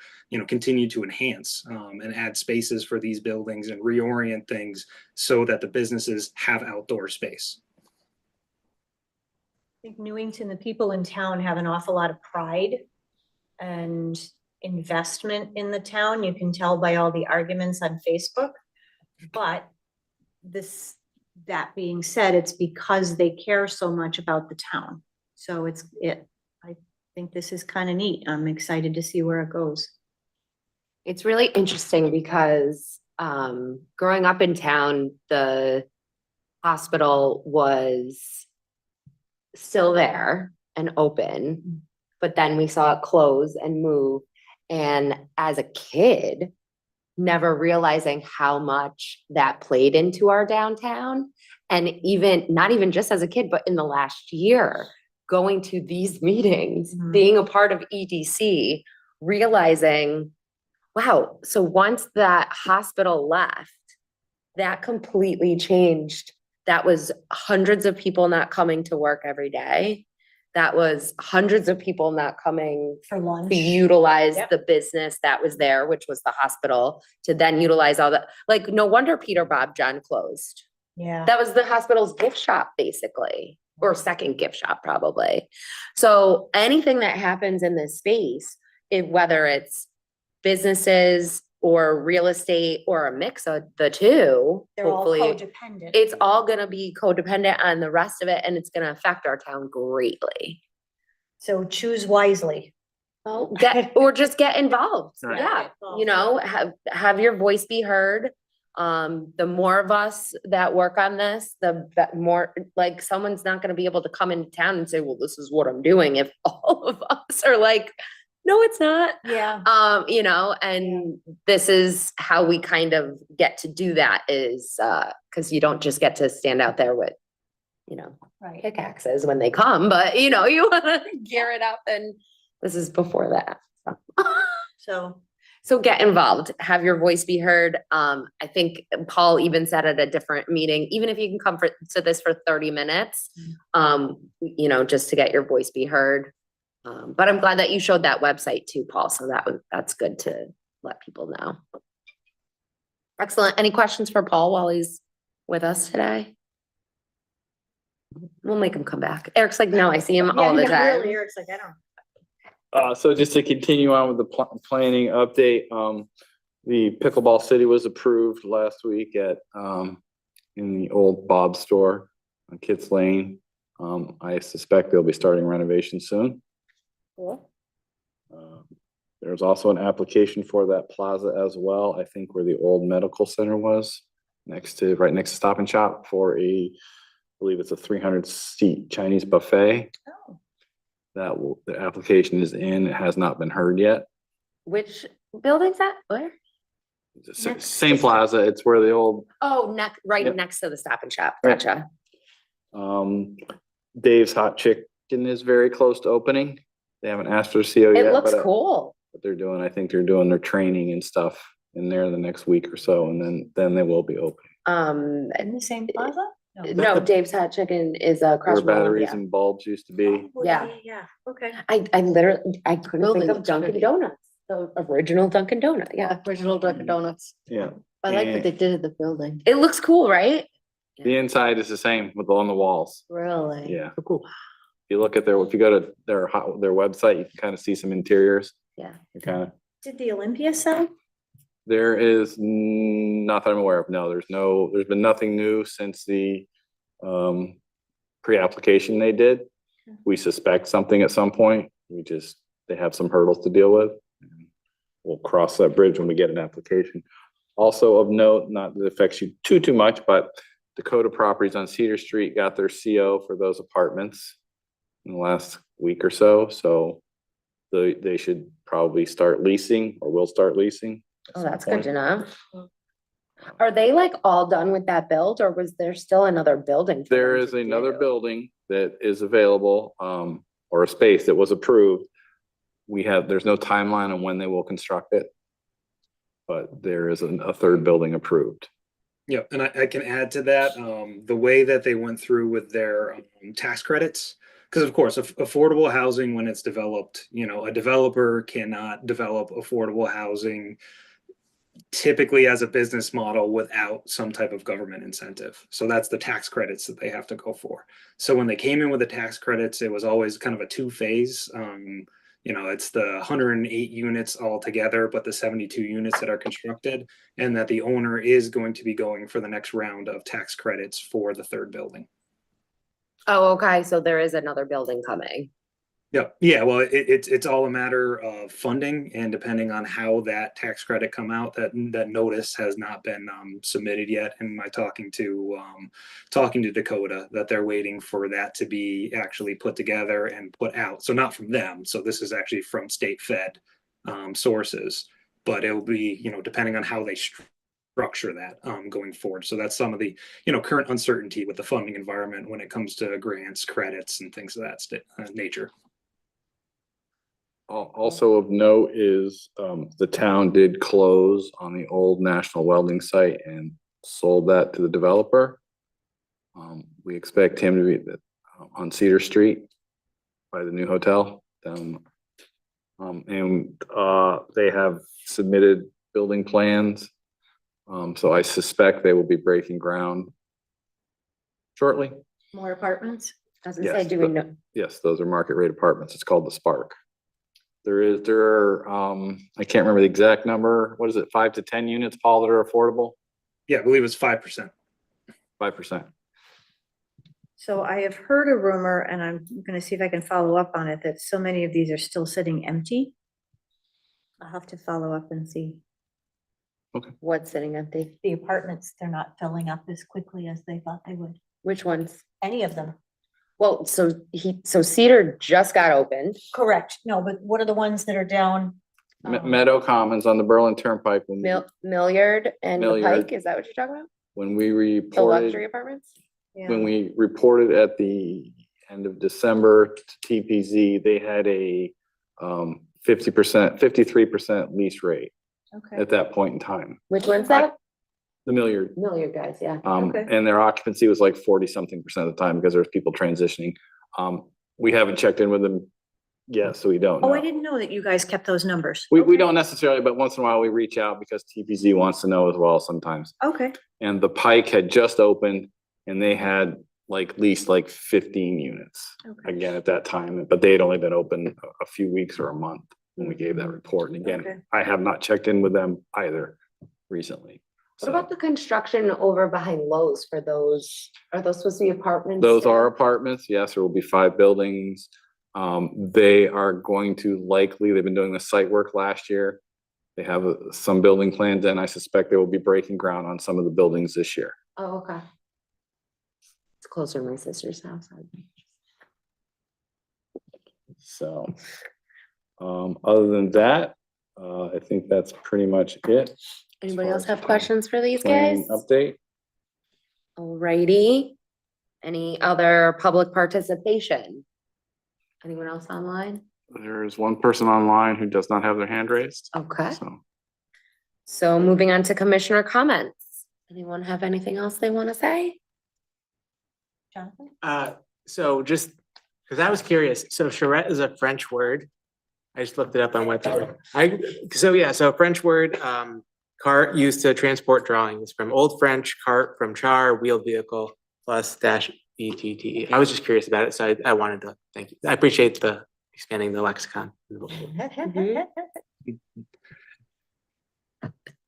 continue to enhance and add spaces for these buildings and reorient things so that the businesses have outdoor space. I think Newington, the people in town have an awful lot of pride and investment in the town. You can tell by all the arguments on Facebook. But that being said, it's because they care so much about the town. So I think this is kind of neat. I'm excited to see where it goes. It's really interesting because growing up in town, the hospital was still there and open, but then we saw it close and move. And as a kid, never realizing how much that played into our downtown. And not even just as a kid, but in the last year, going to these meetings, being a part of EDC, realizing, wow, so once that hospital left, that completely changed. That was hundreds of people not coming to work every day. That was hundreds of people not coming For lunch. to utilize Yep. the business that was there, which was the hospital, to then utilize all that. Like, no wonder Peter Bob John closed. Yeah. That was the hospital's gift shop, basically, or second gift shop, probably. So anything that happens in this space, whether it's businesses or real estate or a mix of the two, They're all hopefully. codependent. It's all gonna be codependent on the rest of it and it's gonna affect our town greatly. So choose wisely. Well, or just get involved. Right. Yeah, Well, you know, have your voice be heard. The more of us that work on this, the more, like, someone's not gonna be able to come into town and say, well, this is what I'm doing, if all of us are like, no, it's not. Yeah. You know, and this is how we kind of get to do that is, cause you don't just get to stand out there with, you know, Right. pickaxes when they come, but you know, you wanna gear it up and this is before that. So, So get involved, have your voice be heard. I think Paul even said at a different meeting, even if you can come to this for 30 minutes, you know, just to get your voice be heard. But I'm glad that you showed that website too, Paul, so that's good to let people know. Excellent. Any questions for Paul while he's with us today? We'll make him come back. Eric's like, no, I see him all the yeah, time. really, Eric's like, I don't. So just to continue on with the planning update, the Pickleball City was approved last week at, in the old Bob store on Kits Lane. I suspect they'll be starting renovation soon. Cool. There's also an application for that plaza as well, I think where the old medical center was, right next to Stop and Shop for I believe it's a 300-seat Chinese buffet. Oh. The application is in, it has not been heard yet. Which building's that? Where? Same plaza, it's where the old, Oh, right Yep. next to the Stop and Shop. Right. Gotcha. Dave's Hot Chicken is very close to opening. They haven't asked for a CO yet. It looks but, cool. But I think they're doing their training and stuff in there the next week or so, and then they will be opening. In the same plaza? No, Dave's Hot Chicken is across Where from batteries Olympia. and bulbs used to be. Oh, Yeah. Yeah, okay. I literally, I couldn't think Building of looks Dunkin' pretty. Donuts, the original Dunkin' Donut, yeah. Original Dunkin' Donuts. Yeah. I like what And they did at the building. It looks cool, right? The inside is the same on the walls. Really? Yeah. Cool. If you look at if you go to their website, you can kind of see some interiors. Yeah. Did the Olympia sell? There is not that I'm aware of. No, there's been nothing new since the pre-application they did. We suspect something at some point. They have some hurdles to deal with. We'll cross that bridge when we get an application. Also of note, not that it affects you too much, but Dakota Properties on Cedar Street got their CO for those apartments in the last week or so. So they should probably start leasing or will start leasing. at Oh, some that's good point. to know. Are they like all done with that build or was there still another building? for There them is to another do? building that is available, or a space that was approved. There's no timeline on when they will construct it. But there is a third building approved. Yeah, and I can add to that, the way that they went through with their tax credits. Because of course, affordable housing, when it's developed, a developer cannot develop affordable housing typically as a business model without some type of government incentive. So that's the tax credits that they have to go for. So when they came in with the tax credits, it was always kind of a two-phase. It's the 108 units altogether, but the 72 units that are constructed, and that the owner is going to be going for the next round of tax credits for the third building. Oh, okay, so there is another building coming. Yeah. Well, it's all a matter of funding, and depending on how that tax credit come out, that notice has not been submitted yet. And my talking to Dakota, that they're waiting for that to be actually put together and put out. So not from them. So this is actually from state fed sources, but it'll be depending on how they structure that going forward. So that's some of the current uncertainty with the funding environment when it comes to grants, credits, and things of that nature. Also of note is the town did close on the old National Welding site and sold that to the developer. We expect him to be on Cedar Street by the new hotel. And they have submitted building plans. So I suspect they will be breaking ground shortly. More apartments? I was gonna say, Yes, do we know? Yes, those are market rate apartments. It's called the Spark. There are, I can't remember the exact number. What is it, 5 to 10 units, Paul, that are affordable? Yeah, I believe it's 5%. 5%. So I have heard a rumor, and I'm gonna see if I can follow up on it, that so many of these are still sitting empty. I'll have to follow up and see. What's sitting empty? The apartments, they're not filling up as quickly as they thought they would. Which ones? Any of them. Well, so Cedar just got opened. Correct. No, but what are the ones that are down? Meadow Commons on the Berlin Turnpike, Milliard and the Milliard. Pike, is that what you're talking about? when we The luxury reported, apartments? when we reported at the end of December to TPZ, they had a 50%, 53% lease rate Okay. at that point in time. Which one's that? The Milliard. Milliard guys, yeah. Okay. And their occupancy was like 40-something% of the time because there's people transitioning. We haven't checked in with them yet, so we don't Oh, know. I didn't know that you guys kept those numbers. We Okay. don't necessarily, but once in a while we reach out because TPZ wants to know as well sometimes. Okay, And the Pike had just opened and they had like leased like 15 units okay. again at that time, but they had only been open a few weeks or a month when we gave that report. And Okay. again, I have not checked in with them either recently. What about the construction over behind Lowe's for those? Are those supposed to be apartments? Those still? are apartments. Yes, there will be 5 buildings. They are going to likely, they've been doing the site work last year. They have some building plans and I suspect they will be breaking ground on some of the buildings this year. Oh, okay. It's closer to my sister's house. So, other than that, I think that's pretty much it. Anybody far else as have the questions for these guys? Planning Update. Alrighty. Any other public participation? Anyone else online? There is one person online who does not have their hand raised. Okay, So, so moving on to commissioner comments. Anyone have anything else they want to say? Jonathan? So just, because I was curious, so charrette is a French word. I just looked it up on website. So French word, cart used to transport drawings from Old French cart from char, wheeled vehicle plus dash ETT. I was just curious about it, so I wanted to thank you. I appreciate the expanding the lexicon.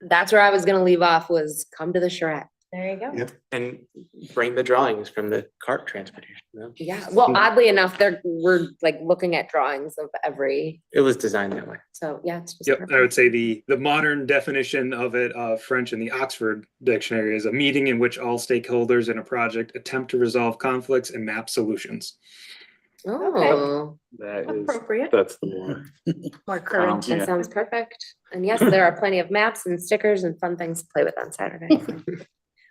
That's where I was gonna leave off, was come to the charrette. There you go. And bring the drawings from the cart transportation. you know? Yeah, well, oddly enough, we're like looking at drawings of every, It was designed that way. so yeah, it's just. Yep, I would perfect. say the modern definition of it, French in the Oxford Dictionary, is a meeting in which all stakeholders in a project attempt to resolve conflicts and map solutions. Oh, that is, Appropriate, that's the more. more current. that Yeah. sounds perfect. And yes, there are plenty of maps and stickers and fun things to play with on Saturday.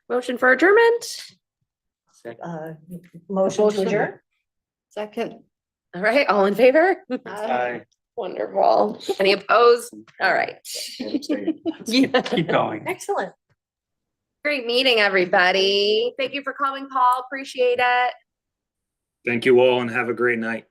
Motion for adjournment. Motion to adjourn? Second. All right, all in favor? Aye. Wonderful. Any opposed? All right. Keep going. Excellent. Great meeting, everybody. Thank you for coming, Paul. Appreciate it. Thank you all and have a great night.